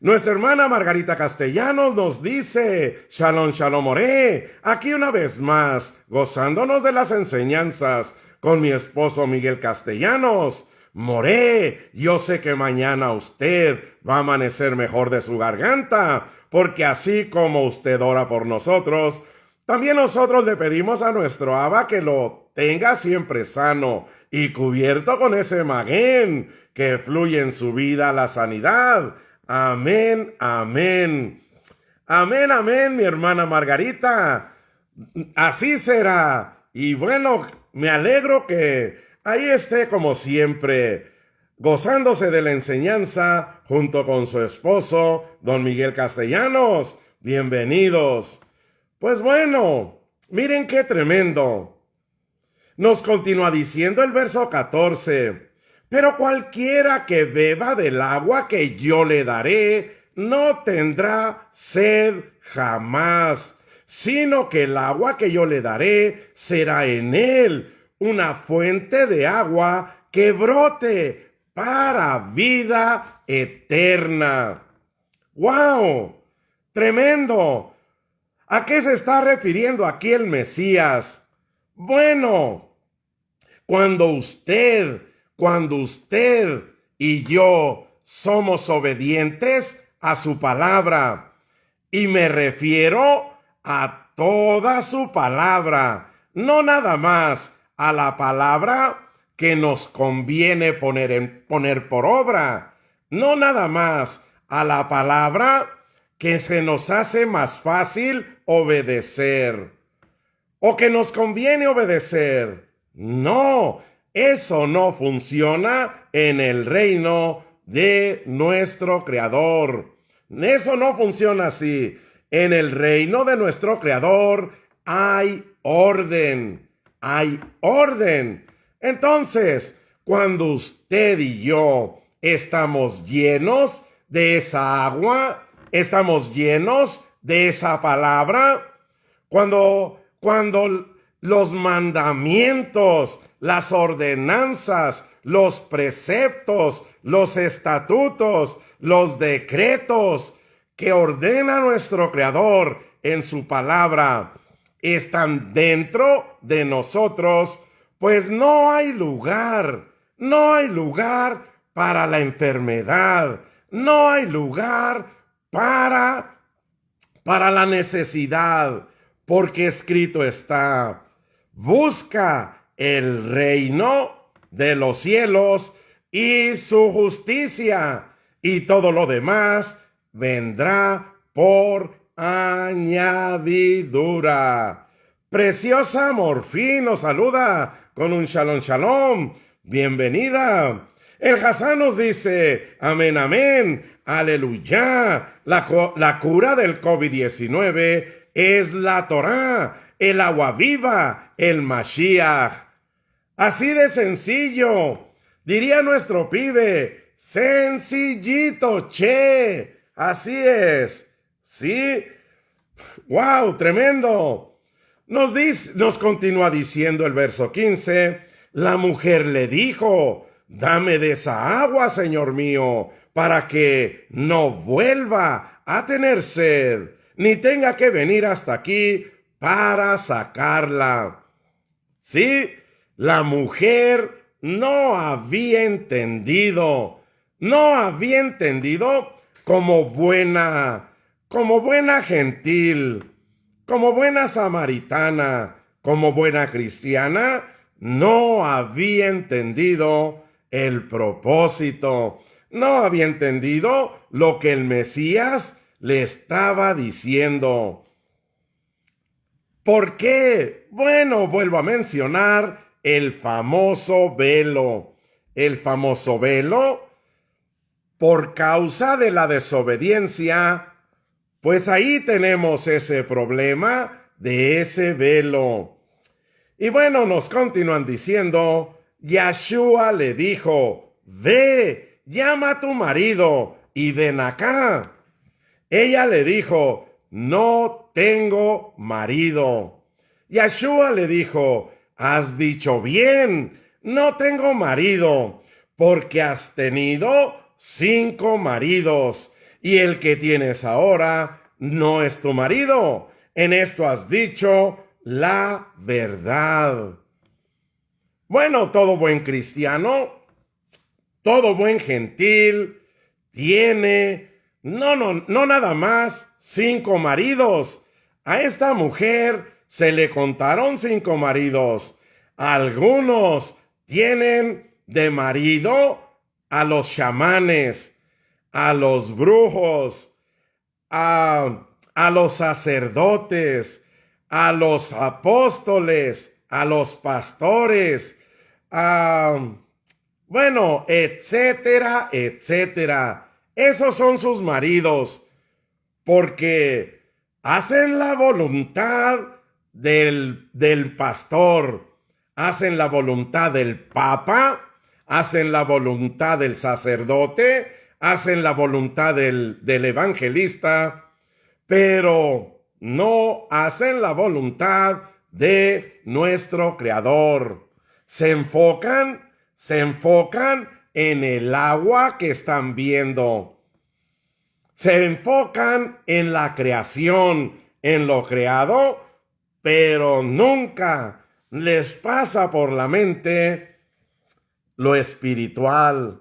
Nuestra hermana Margarita Castellanos nos dice, Shalom, Shalom, Moré, aquí una vez más, gozándonos de las enseñanzas con mi esposo Miguel Castellanos. Moré, yo sé que mañana usted va a amanecer mejor de su garganta, porque así como usted ora por nosotros, también nosotros le pedimos a nuestro Abba que lo mantenga siempre sano y cubierto con ese maguén, que fluye en su vida la sanidad. Amén, amén. Amén, amén, mi hermana Margarita. Así será. Y bueno, me alegro que ahí esté como siempre, gozándose de la enseñanza junto con su esposo, don Miguel Castellanos. Bienvenidos. Pues bueno, miren qué tremendo. Nos continúa diciendo el verso 14. Pero cualquiera que beba del agua que yo le daré, no tendrá sed jamás, sino que el agua que yo le daré será en él una fuente de agua que brote para vida eterna. ¡Wow! ¡Tremendo! ¿A qué se está refiriendo aquí el Mesías? Bueno, cuando usted y yo somos obedientes a su palabra, y me refiero a toda su palabra, no nada más a la palabra que nos conviene poner por obra, no nada más a la palabra que se nos hace más fácil obedecer, o que nos conviene obedecer. No, eso no funciona en el reino de nuestro Creador. Eso no funciona así. En el reino de nuestro Creador hay orden. Hay orden. Entonces, cuando usted y yo estamos llenos de esa agua, estamos llenos de esa palabra, cuando los mandamientos, las ordenanzas, los preceptos, los estatutos, los decretos que ordena nuestro Creador en su palabra están dentro de nosotros, pues no hay lugar para la enfermedad, no hay lugar para la necesidad, porque escrito está: busca el reino de los cielos y su justicia, y todo lo demás vendrá por añadidura. Preciosa Morfí nos saluda con un shalom shalom. Bienvenida. El Hassán nos dice: amén, amén, aleluya. La cura del COVID-19 es la Torá, el agua viva, el Mashiach. Así de sencillo. Diría nuestro pibe: sencillito, che. Así es. ¿Sí? ¡Wow! ¡Tremendo! Nos continúa diciendo el verso 15. La mujer le dijo: dame de esa agua, Señor mío, para que no vuelva a tener sed, ni tenga que venir hasta aquí para sacarla. Sí, la mujer no había entendido como buena gentil, como buena samaritana, como buena cristiana, no había entendido el propósito, no había entendido lo que el Mesías le estaba diciendo. ¿Por qué? Bueno, vuelvo a mencionar el famoso velo. El famoso velo, por causa de la desobediencia, pues ahí tenemos ese problema de ese velo. Y bueno, nos continúan diciendo: Yeshua le dijo: ve, llama a tu marido y ven acá. Ella le dijo: no tengo marido. Yeshua le dijo: has dicho bien, no tengo marido, porque has tenido 5 maridos, y el que tienes ahora no es tu marido. En esto has dicho la verdad. Bueno, todo buen cristiano, todo buen gentil, tiene no nada más 5 maridos. A esta mujer se le contaron 5 maridos. Algunos tienen de marido a los chamanes, a los brujos, a los sacerdotes, a los apóstoles, a los pastores, bueno, etcétera, etcétera. Esos son sus maridos, porque hacen la voluntad del pastor, hacen la voluntad del papa, hacen la voluntad del sacerdote, hacen la voluntad del evangelista, pero no hacen la voluntad de nuestro Creador. Se enfocan en el agua que están viendo. Se enfocan en la creación, en lo creado, pero nunca les pasa por la mente lo espiritual.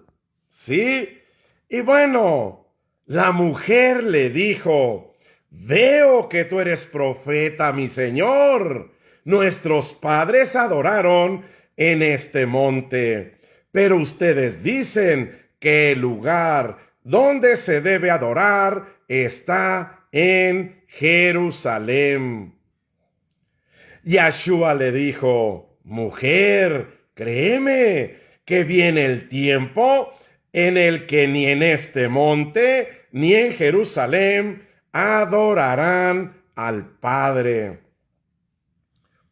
¿Sí? Y bueno, la mujer le dijo: veo que tú eres profeta, mi señor. Nuestros padres adoraron en este monte, pero ustedes dicen que el lugar donde se debe adorar está en Jerusalén. Yahshua le dijo: mujer, créeme que viene el tiempo en el que ni en este monte ni en Jerusalén adorarán al Padre.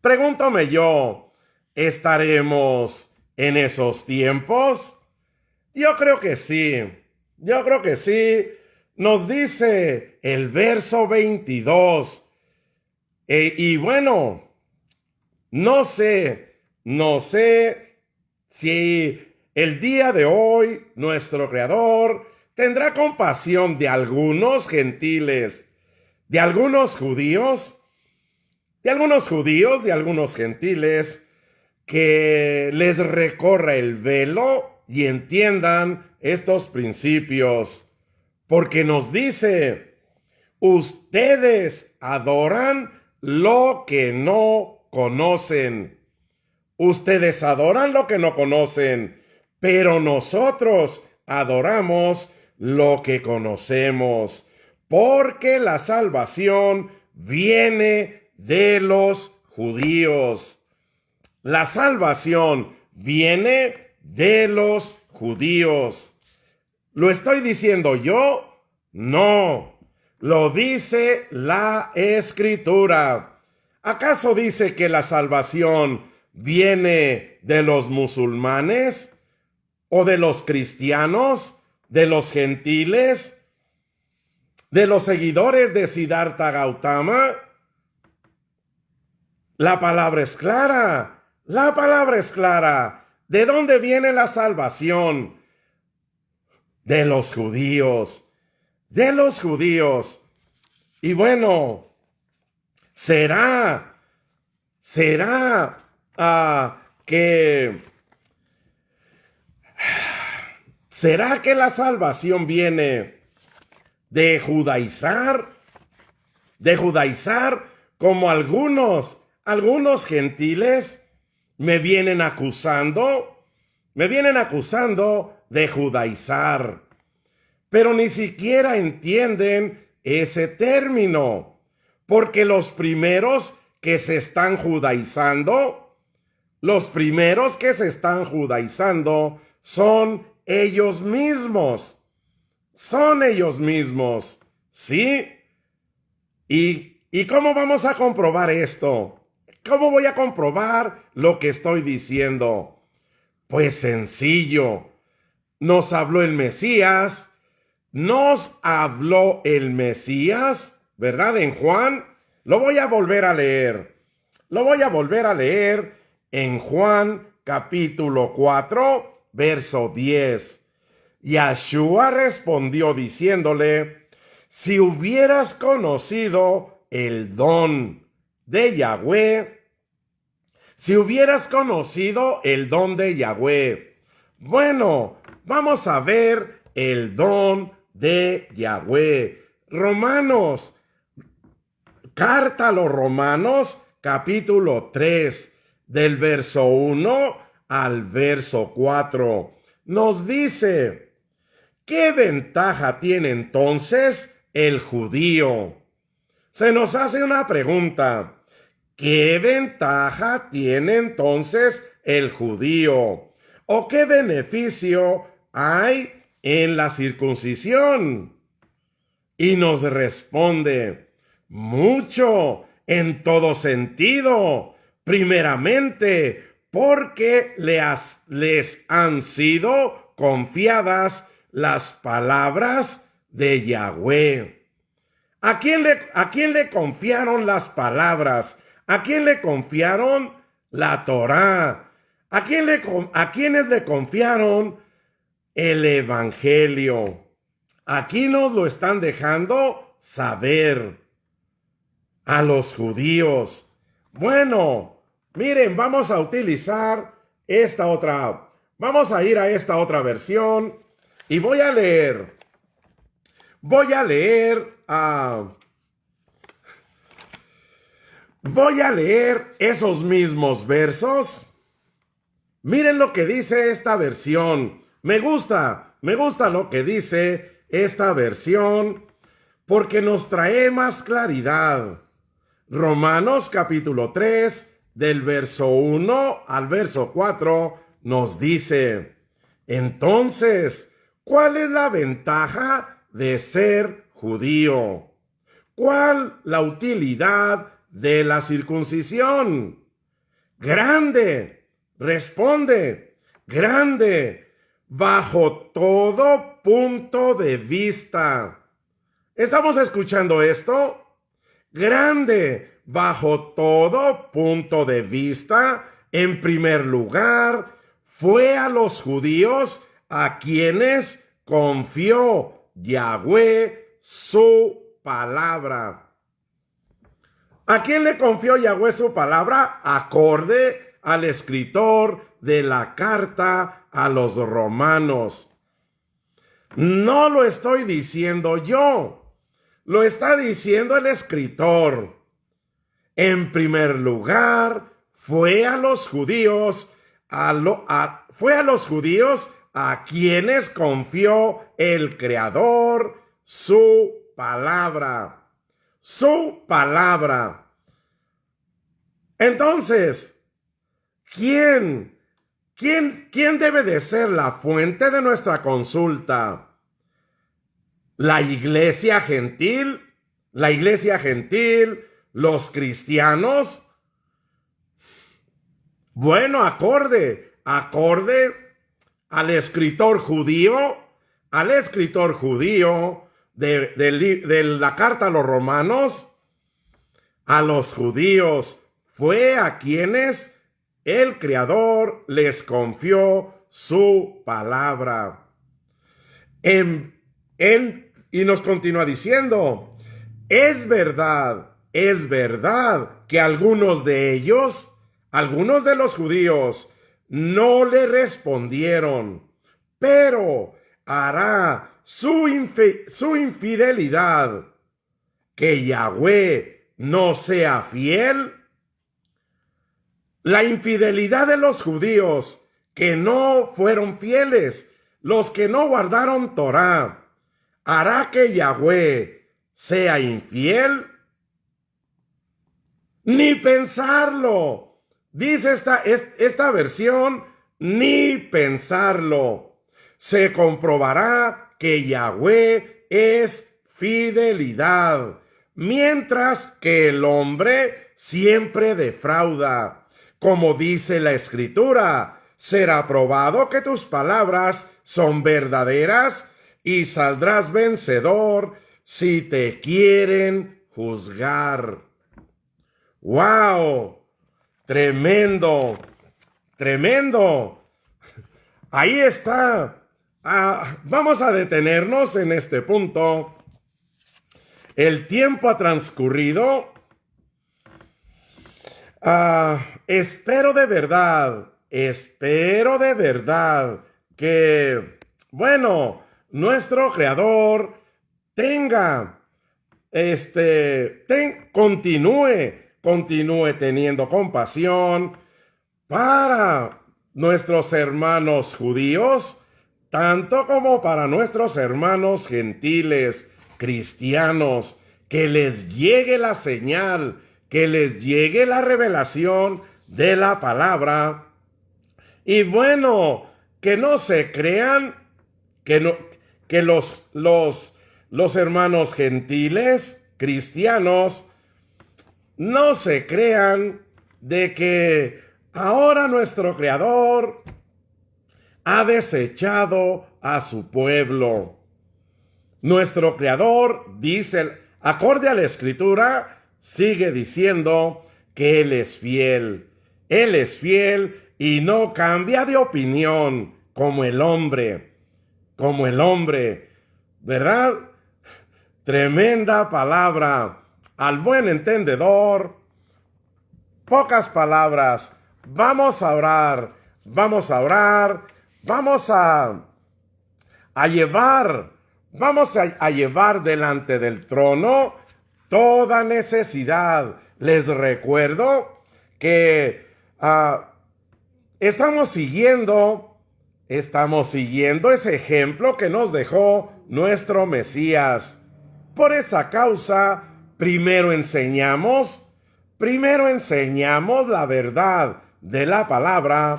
Pregúntame yo, ¿estaremos en esos tiempos? Yo creo que sí. Nos dice el verso 22. Y bueno, no sé si el día de hoy nuestro Creador tendrá compasión de algunos gentiles, de algunos judíos, de algunos gentiles, que les recorra el velo y entiendan estos principios. Porque nos dice: ustedes adoran lo que no conocen. Ustedes adoran lo que no conocen, pero nosotros adoramos lo que conocemos, porque la salvación viene de los judíos. La salvación viene de los judíos. ¿Lo estoy diciendo yo? No. Lo dice la Escritura. ¿Acaso dice que la salvación viene de los musulmanes? ¿O de los cristianos? ¿De los gentiles? ¿De los seguidores de Siddhartha Gautama? La palabra es clara. ¿De dónde viene la salvación? De los judíos. Y bueno, ¿será que la salvación viene de judaizar? De judaizar, como algunos gentiles me vienen acusando de judaizar. Pero ni siquiera entienden ese término, porque los primeros que se están judaizando son ellos mismos. ¿Sí? ¿Y cómo vamos a comprobar esto? ¿Cómo voy a comprobar lo que estoy diciendo? Pues sencillo. Nos habló el Mesías, ¿verdad? En Juan. Lo voy a volver a leer en Juan capítulo 4, verso 10. Yahshua respondió diciéndole: si hubieras conocido el don de Yahweh, bueno, vamos a ver el don de Yahweh. Carta a los Romanos, capítulo 3, del verso 1 al verso 4. Nos dice, ¿qué ventaja tiene entonces el judío? Se nos hace una pregunta. ¿Qué ventaja tiene entonces el judío? ¿O qué beneficio hay en la circuncisión? Y nos responde, mucho, en todo sentido. Primeramente, porque les han sido confiadas las palabras de Yahweh. ¿A quién le confiaron las palabras? ¿A quién le confiaron la Torá? ¿A quiénes le confiaron el Evangelio? Aquí nos lo están dejando saber a los judíos. Bueno, miren, vamos a utilizar vamos a ir a esta otra versión y voy a leer esos mismos versos. Miren lo que dice esta versión. Me gusta lo que dice esta versión porque nos trae más claridad. Romanos capítulo 3, del verso 1 al verso 4, nos dice, entonces, ¿cuál es la ventaja de ser judío? ¿Cuál la utilidad de la circuncisión? Grande, responde, grande, bajo todo punto de vista. ¿Estamos escuchando esto? Grande, bajo todo punto de vista. En primer lugar, fue a los judíos a quienes confió Yahweh su palabra. ¿A quién le confió Yahweh su palabra? Acorde al escritor de la carta a los romanos. No lo estoy diciendo yo, lo está diciendo el escritor. En primer lugar, fue a los judíos a quienes confió el Creador su palabra. Su palabra. Entonces, ¿quién debe de ser la fuente de nuestra consulta? ¿La iglesia gentil? ¿La iglesia gentil? ¿Los cristianos? Bueno, acorde al escritor judío de la carta a los romanos, a los judíos fue a quienes el Creador les confió su palabra. Y nos continúa diciendo, es verdad que algunos de los judíos, no le respondieron, pero hará su infidelidad que Yahweh no sea fiel. La infidelidad de los judíos que no fueron fieles, los que no guardaron Torá, ¿hará que Yahweh sea infiel? Ni pensarlo. Dice esta versión, ni pensarlo. Se comprobará que Yahweh es fidelidad, mientras que el hombre siempre defrauda. Como dice la Escritura, será probado que tus palabras son verdaderas y saldrás vencedor si te quieren juzgar. ¡Wow! Tremendo, tremendo. Ahí está. Vamos a detenernos en este punto. El tiempo ha transcurrido. Espero de verdad que, bueno, nuestro Creador continúe teniendo compasión para nuestros hermanos judíos, tanto como para nuestros hermanos gentiles, cristianos, que les llegue la señal, que les llegue la revelación de la palabra. Y bueno, que no se crean que los hermanos gentiles, cristianos, no se crean de que ahora nuestro Creador ha desechado a su pueblo. Nuestro Creador dice, acorde a la Escritura, sigue diciendo que Él es fiel. Él es fiel y no cambia de opinión como el hombre. Como el hombre, ¿verdad? Tremenda palabra. Al buen entendedor, pocas palabras. Vamos a orar, vamos a llevar delante del trono toda necesidad. Les recuerdo que estamos siguiendo ese ejemplo que nos dejó nuestro Mesías. Por esa causa, primero enseñamos la verdad de la palabra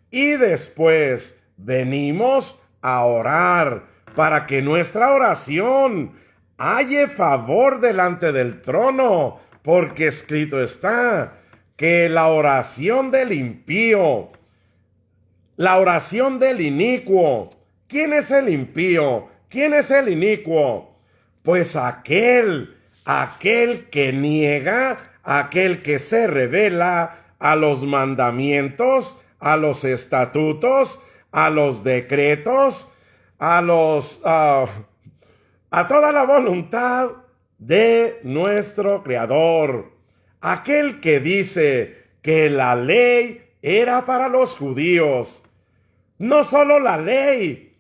y después venimos a orar para que nuestra oración halle favor delante del trono, porque escrito está que la oración del impío, la oración del inicuo. ¿Quién es el impío? ¿Quién es el inicuo? Pues aquel que niega, aquel que se revela a los mandamientos, a los estatutos, a los decretos, a toda la voluntad de nuestro Creador. Aquel que dice que la ley era para los judíos. No solo la ley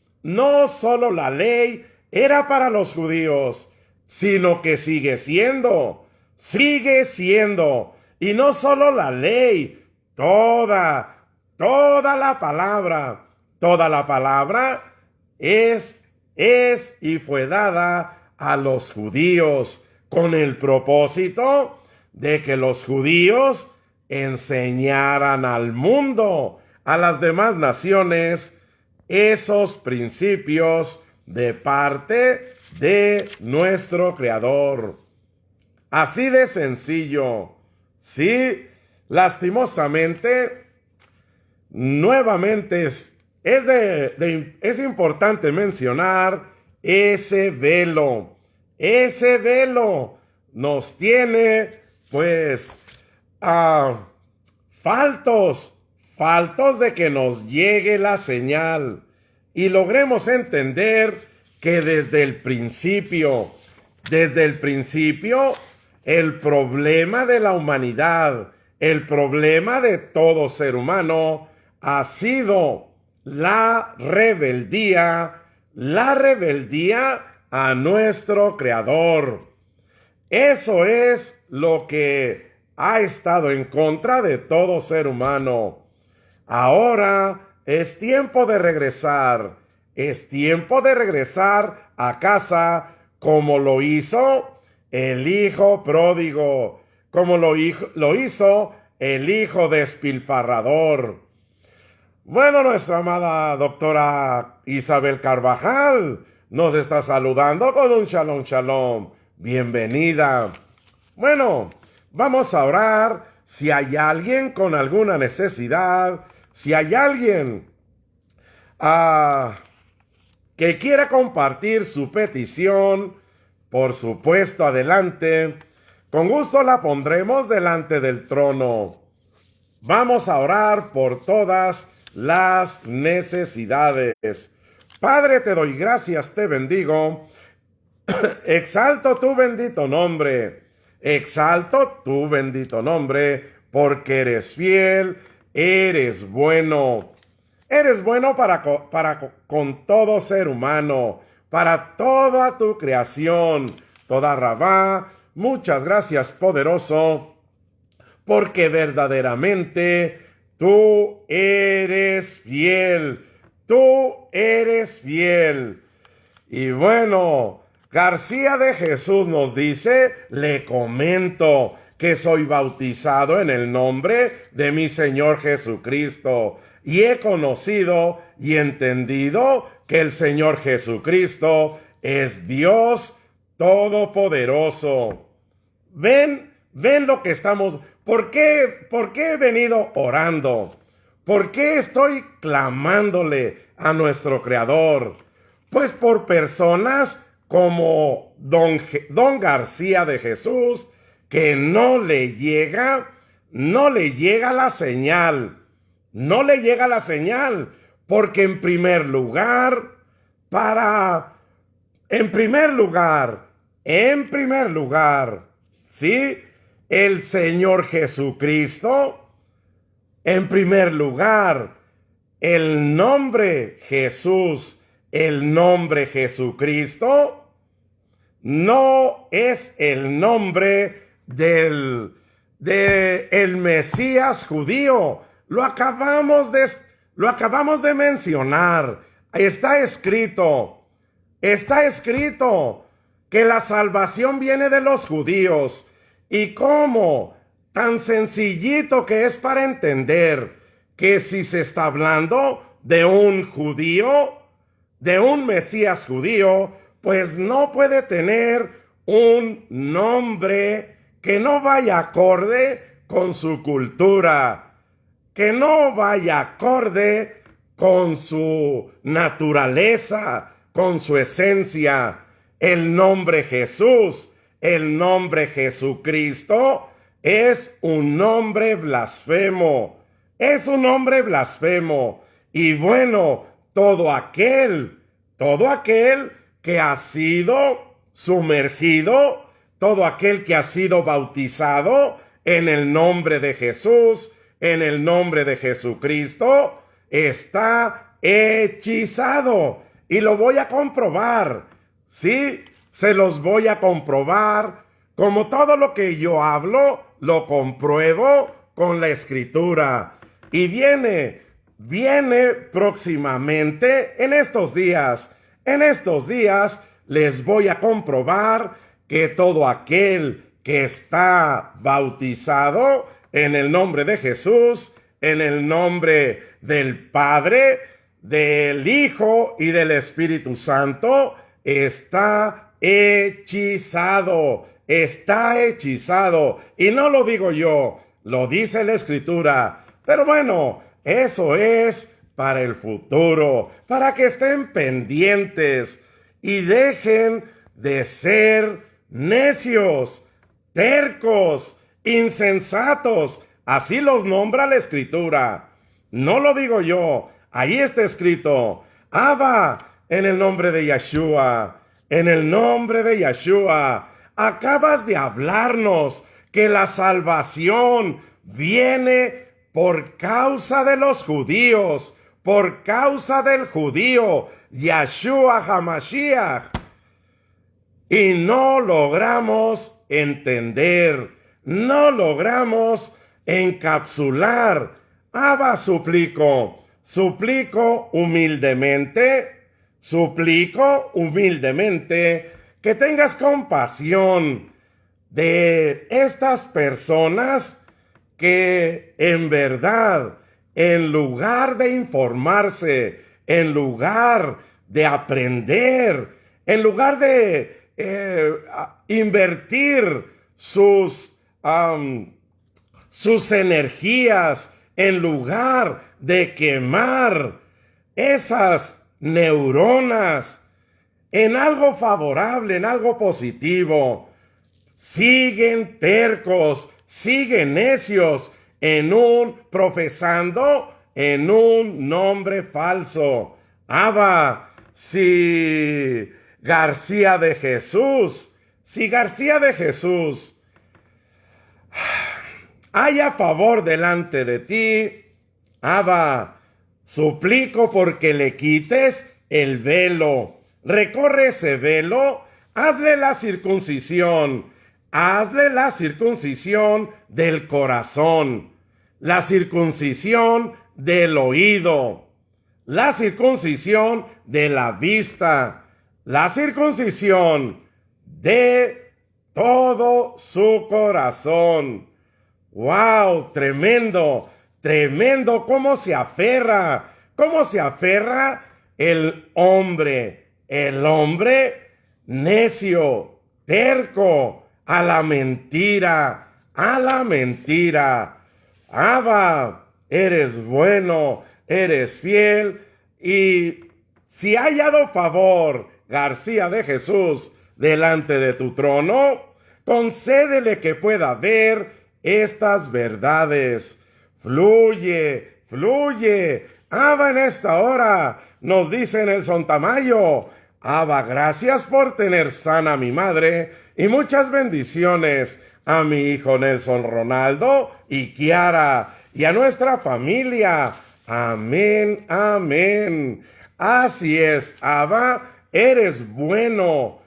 era para los judíos, sino que sigue siendo. Y no solo la ley, toda la palabra es y fue dada a los judíos con el propósito de que los judíos enseñaran al mundo, a las demás naciones, esos principios de parte de nuestro Creador. Así de sencillo. Sí, lastimosamente, nuevamente es importante mencionar ese velo. Ese velo nos tiene, pues, faltos de que nos llegue la señal y logremos entender que desde el principio, el problema de la humanidad, el problema de todo ser humano ha sido la rebeldía a nuestro Creador. Eso es lo que ha estado en contra de todo ser humano. Ahora es tiempo de regresar. Es tiempo de regresar a casa como lo hizo el hijo pródigo, como lo hizo el hijo despilfarrador. Bueno, nuestra amada doctora Isabel Carvajal nos está saludando con un shalom, shalom. Bienvenida. Bueno, vamos a orar. Si hay alguien con alguna necesidad, si hay alguien que quiera compartir su petición, por supuesto, adelante. Con gusto la pondremos delante del trono. Vamos a orar por todas las necesidades. Padre, te doy gracias, te bendigo. Exalto tu bendito nombre. Exalto tu bendito nombre, porque eres fiel, eres bueno. Eres bueno para con todo ser humano, para toda tu creación, toda Rabá. Muchas gracias, poderoso, porque verdaderamente tú eres fiel, tú eres fiel. Y bueno, García de Jesús nos dice, le comento que soy bautizado en el nombre de mi Señor Jesucristo y he conocido y entendido que el Señor Jesucristo es Dios Todopoderoso. Ven lo que estamos... ¿Por qué he venido orando? ¿Por qué estoy clamándole a nuestro Creador? Pues por personas como Don García de Jesús, que no le llega la señal. No le llega la señal, porque en primer lugar, ¿sí? El Señor Jesucristo, en primer lugar, el nombre Jesús, el nombre Jesucristo, no es el nombre del Mesías judío. Lo acabamos de mencionar. Está escrito que la salvación viene de los judíos. ¿Y cómo? Tan sencillito que es para entender que si se está hablando de un judío, de un Mesías judío, pues no puede tener un nombre que no vaya acorde con su cultura, que no vaya acorde con su naturaleza, con su esencia. El nombre Jesús, el nombre Jesucristo es un nombre blasfemo. Es un nombre blasfemo. Y bueno, todo aquel que ha sido sumergido, todo aquel que ha sido bautizado en el nombre de Jesús, en el nombre de Jesucristo, está hechizado. Y lo voy a comprobar. Sí, se los voy a comprobar. Como todo lo que yo hablo, lo compruebo con la Escritura. Y viene próximamente en estos días. En estos días les voy a comprobar que todo aquel que está bautizado en el nombre de Jesús, en el nombre del Padre, del Hijo y del Espíritu Santo, está hechizado. Está hechizado. Y no lo digo yo, lo dice la Escritura. Pero bueno, eso es para el futuro, para que estén pendientes y dejen de ser necios, tercos, insensatos. Así los nombra la Escritura. No lo digo yo, ahí está escrito. Abba, en el nombre de Yeshua, en el nombre de Yeshua. Acabas de hablarnos que la salvación viene por causa de los judíos, por causa del judío, Yeshua HaMashiach. Y no logramos entender, no logramos encapsular. Abba, suplico humildemente que tengas compasión de estas personas que en verdad, en lugar de informarse, en lugar de aprender, en lugar de invertir sus energías, en lugar de quemar esas neuronas en algo favorable, en algo positivo, siguen tercos, siguen necios profesando en un nombre falso. Abba, si García de Jesús hay a favor delante de ti, Abba, suplico porque le quites el velo. Recorre ese velo, hazle la circuncisión del corazón. la circuncisión del oído, la circuncisión de la vista, la circuncisión de todo su corazón. ¡Wow! Tremendo, tremendo cómo se aferra el hombre necio, terco, a la mentira. Abba, eres bueno, eres fiel, y si ha hallado favor García de Jesús delante de tu trono, concédele que pueda ver estas verdades. Fluye, Abba, en esta hora, nos dice Nelson Tamayo. Abba, gracias por tener sana a mi madre y muchas bendiciones a mi hijo Nelson Ronaldo y Kiara y a nuestra familia. Amén, amén. Así es, Abba, eres bueno,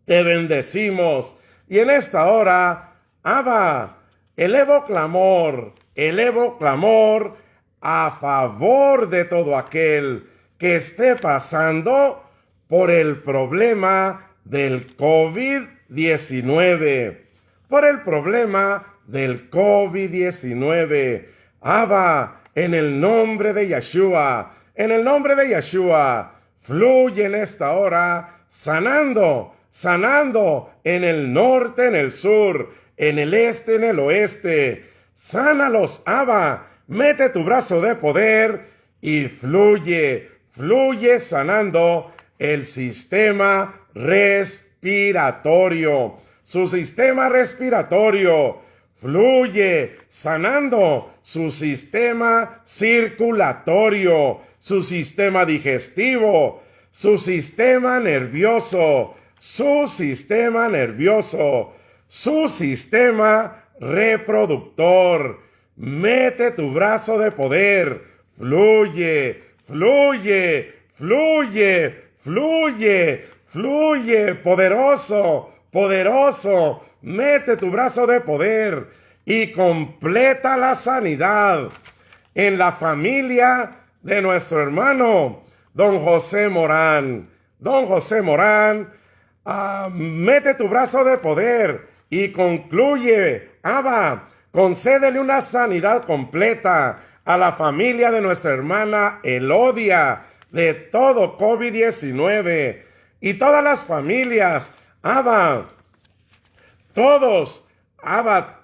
te bendecimos. Y en esta hora, Abba, elevo clamor a favor de todo aquel que esté pasando por el problema del COVID-19. Abba, en el nombre de Yeshua, fluye en esta hora, sanando en el norte, en el sur, en el este, en el oeste. Sánalos, Abba, mete tu brazo de poder y fluye sanando el sistema respiratorio, su sistema respiratorio. Fluye sanando su sistema circulatorio, su sistema digestivo, su sistema nervioso, su sistema reproductor. Mete tu brazo de poder. Fluye, poderoso. Mete tu brazo de poder y completa la sanidad en la familia de nuestro hermano Don José Morán. Mete tu brazo de poder y concluye. Abba, concédele una sanidad completa a la familia de nuestra hermana Elodia de todo COVID-19 y todas las familias. Abba,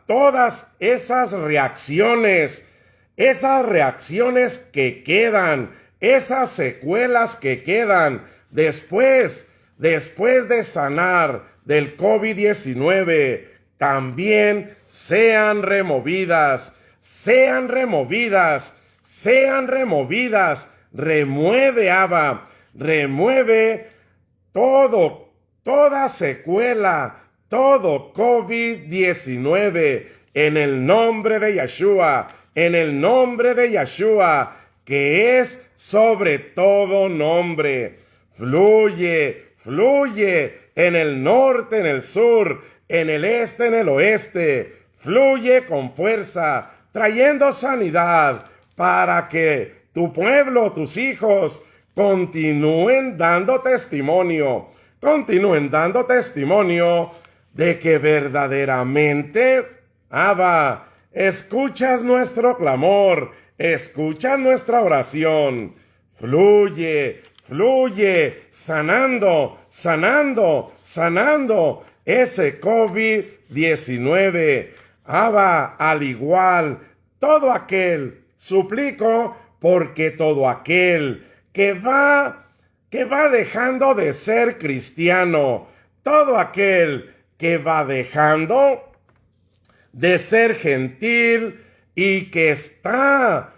todas esas reacciones que quedan, esas secuelas que quedan después de sanar del COVID-19, también sean removidas. Remueve, Abba, toda secuela, todo COVID-19, en el nombre de Yeshua, que es sobre todo nombre. Fluye en el norte, en el sur, en el este, en el oeste. Fluye con fuerza, trayendo sanidad para que tu pueblo, tus hijos, continúen dando testimonio de que verdaderamente, Abba, escuchas nuestro clamor, escuchas nuestra oración. Fluye, sanando ese COVID-19. Abba, al igual, todo aquel, suplico, porque todo aquel que va dejando de ser cristiano, todo aquel que va dejando de ser gentil y que está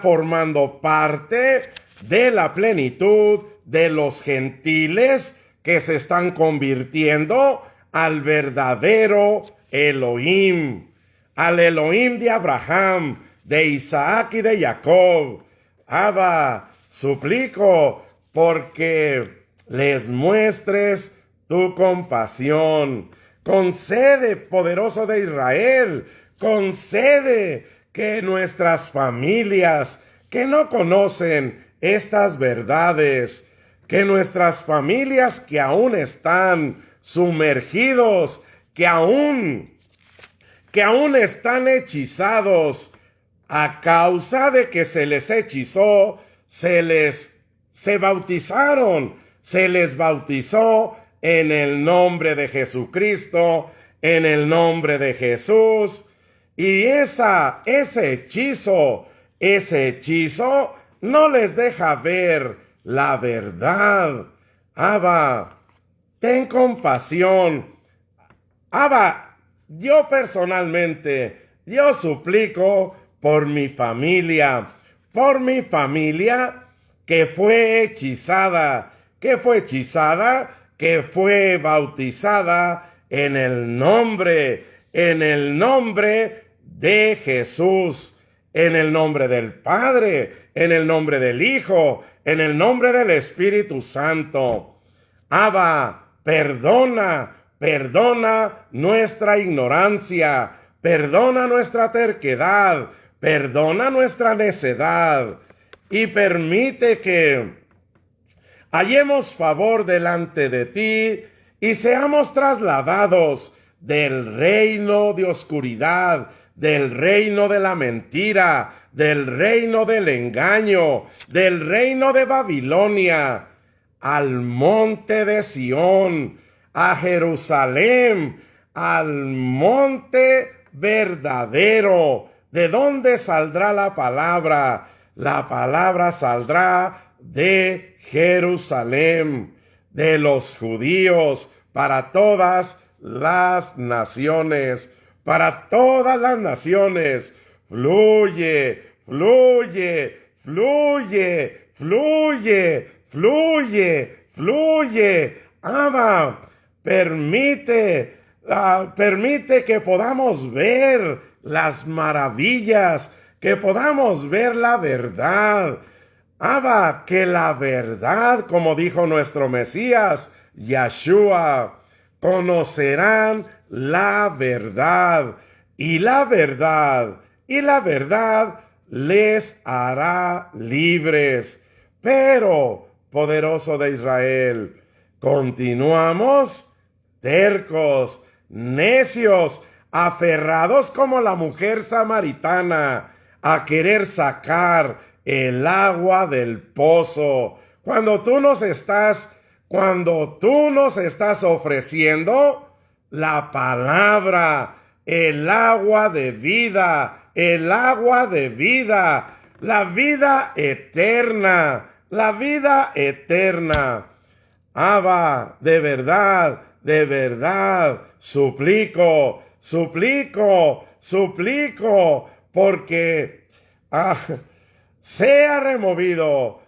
formando parte de la plenitud de los gentiles que se están convirtiendo al verdadero Elohim, al Elohim de Abraham, de Isaac y de Jacob. Abba, suplico porque les muestres tu compasión. Concede, poderoso de Israel, concede que nuestras familias que no conocen estas verdades, que nuestras familias que aún están sumergidos, que aún están hechizados a causa de que se les hechizó, se les bautizó en el nombre de Jesucristo, en el nombre de Jesús. Y ese hechizo no les deja ver la verdad. Abba, ten compasión. Abba, yo personalmente, yo suplico por mi familia que fue hechizada, que fue bautizada en el nombre de Jesús, en el nombre del Padre, en el nombre del Hijo, en el nombre del Espíritu Santo. Abba, perdona nuestra ignorancia, perdona nuestra terquedad, perdona nuestra necedad y permite que hallemos favor delante de ti y seamos trasladados del reino de oscuridad, del reino de la mentira, del reino del engaño, del reino de Babilonia, al monte de Sión, a Jerusalén, al monte verdadero, de donde saldrá la palabra. La palabra saldrá de Jerusalén, de los judíos, para todas las naciones, para todas las naciones. Fluye, fluye, fluye, fluye, fluye, fluye. Abba, permite que podamos ver las maravillas, que podamos ver la verdad. Abba, que la verdad, como dijo nuestro Mesías, Yeshua, conocerán la verdad, y la verdad les hará libres. Pero, poderoso de Israel, continuamos tercos, necios, aferrados como la mujer samaritana a querer sacar el agua del pozo. Cuando tú nos estás ofreciendo la palabra, el agua de vida, la vida eterna. Abba, de verdad, suplico, porque sea removido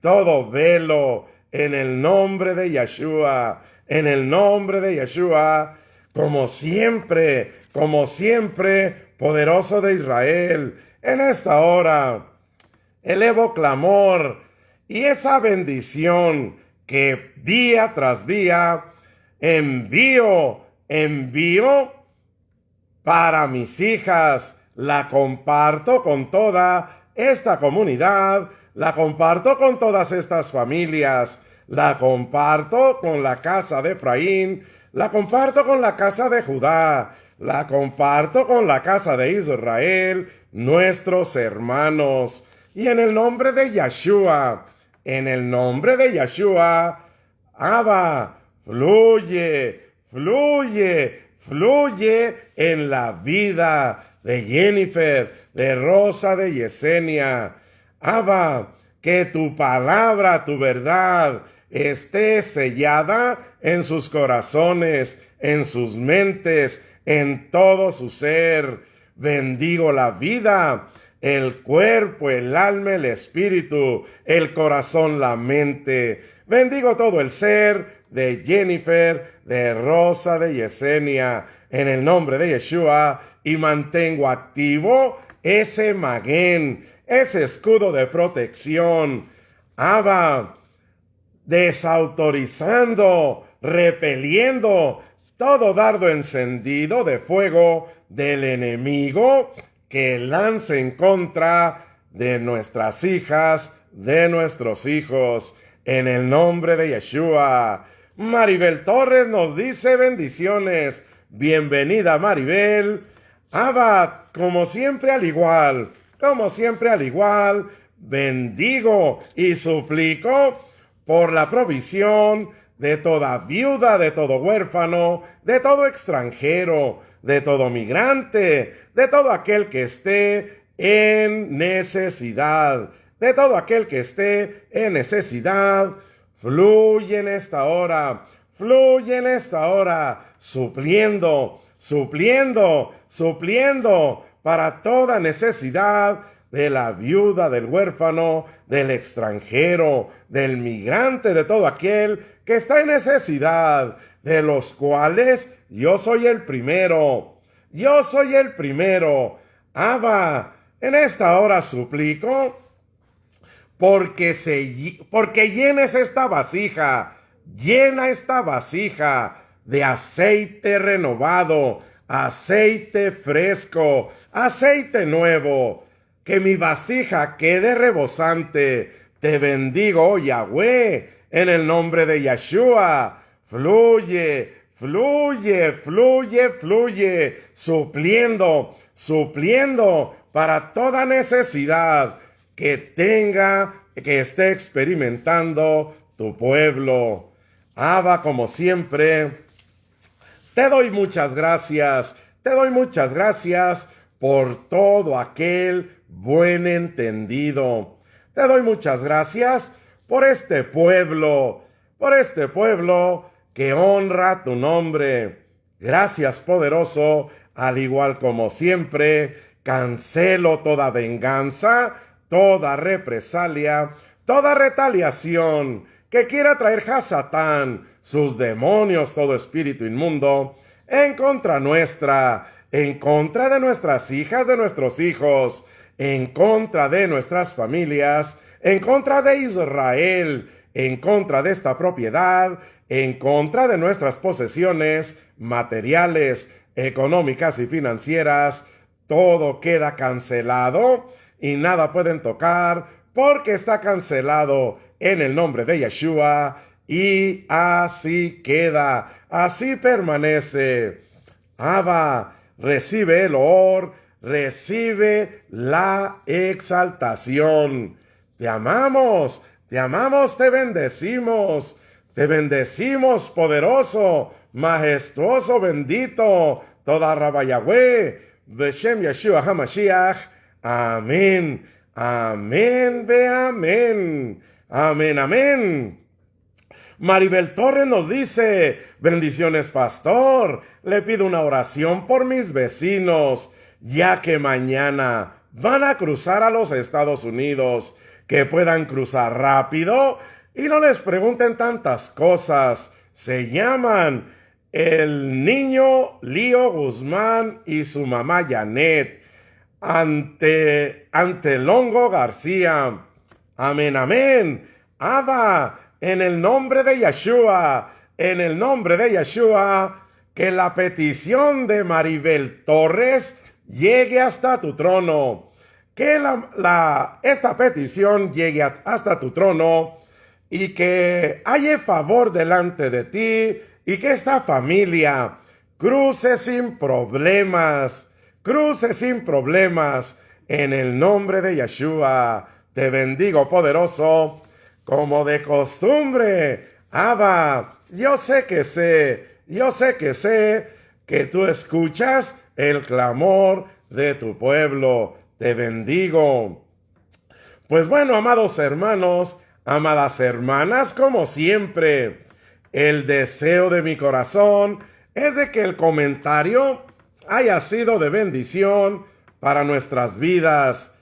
todo velo en el nombre de Yeshua, como siempre, poderoso de Israel. En esta hora elevo clamor y esa bendición que día tras día envío para mis hijas. La comparto con toda esta comunidad, la comparto con todas estas familias, la comparto con la casa de Efraín, la comparto con la casa de Judá, la comparto con la casa de Israel, nuestros hermanos. Y en el nombre de Yeshua, Abba, fluye en la vida de Jennifer, de Rosa, de Yesenia. Abba, que tu palabra, tu verdad, esté sellada en sus corazones, en sus mentes, en todo su ser. Bendigo la vida, el cuerpo, el alma, el espíritu, el corazón, la mente. Bendigo todo el ser de Jennifer, de Rosa, de Yesenia, en el nombre de Yeshua, y mantengo activo ese magén, ese escudo de protección. Abba, desautorizando, repeliendo todo dardo encendido de fuego del enemigo que lance en contra de nuestras hijas, de nuestros hijos, en el nombre de Yeshua. Maribel Torres nos dice bendiciones. Bienvenida, Maribel. Abba, como siempre al igual, bendigo y suplico por la provisión de toda viuda, de todo huérfano, de todo extranjero, de todo migrante, de todo aquel que esté en necesidad, fluye en esta hora, supliendo para toda necesidad de la viuda, del huérfano, del extranjero, del migrante, de todo aquel que está en necesidad, de los cuales yo soy el primero. Abba, en esta hora suplico porque llenes esta vasija, llena esta vasija de aceite renovado, aceite fresco, aceite nuevo, que mi vasija quede rebosante. Te bendigo, oh Yahweh, en el nombre de Yeshua. Fluye, supliendo para toda necesidad que esté experimentando tu pueblo. Abba, como siempre, te doy muchas gracias por todo aquel buen entendido. Te doy muchas gracias por este pueblo que honra tu nombre. Gracias, poderoso, al igual como siempre, cancelo toda venganza, toda represalia, toda retaliación que quiera traer Hasatán, sus demonios, todo espíritu inmundo, en contra nuestra, en contra de nuestras hijas, de nuestros hijos, en contra de nuestras familias, en contra de Israel, en contra de esta propiedad, en contra de nuestras posesiones materiales, económicas y financieras. Todo queda cancelado y nada pueden tocar porque está cancelado en el nombre de Yeshua, y así queda, así permanece. Abba, recibe el honor, recibe la exaltación. Te amamos, te bendecimos, poderoso, majestuoso, bendito, toda Rabba Yahweh, Beshem Yeshua HaMashiach. Amén, amén, amén. Maribel Torres nos dice, bendiciones, pastor. Le pido una oración por mis vecinos, ya que mañana van a cruzar a los Estados Unidos, que puedan cruzar rápido y no les pregunten tantas cosas. Se llaman el niño Lío Guzmán y su mamá Janet Antelongo García. Amén. Abba, en el nombre de Yeshua, que la petición de Maribel Torres llegue hasta tu trono. Que esta petición llegue hasta tu trono y que haya favor delante de ti y que esta familia cruce sin problemas. En el nombre de Yeshua, te bendigo, poderoso, como de costumbre. Abba, yo sé que tú escuchas el clamor de tu pueblo. Te bendigo. Pues bueno, amados hermanos, amadas hermanas, como siempre, el deseo de mi corazón es de que el comentario haya sido de bendición para nuestras vidas.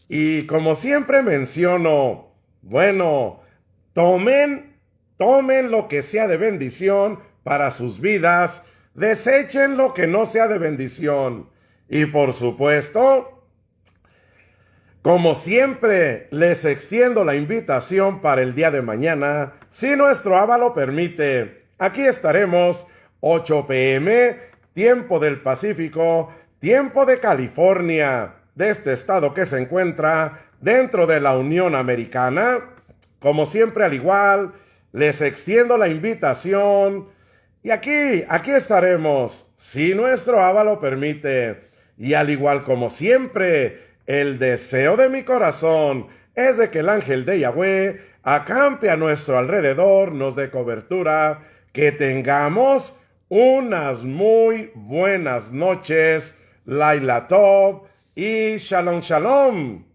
Y como siempre menciono, bueno, tomen lo que sea de bendición para sus vidas, desechen lo que no sea de bendición. Y por supuesto, como siempre, les extiendo la invitación para el día de mañana. Si nuestro Abba lo permite, aquí estaremos 8 p.m., tiempo del Pacífico, tiempo de California, de este estado que se encuentra dentro de la Unión Americana. Como siempre, al igual, les extiendo la invitación y aquí estaremos, si nuestro Abba lo permite. Y al igual como siempre, el deseo de mi corazón es de que el ángel de Yahweh acampe a nuestro alrededor, nos dé cobertura, que tengamos unas muy buenas noches, Laila Tov y Shalom Shalom.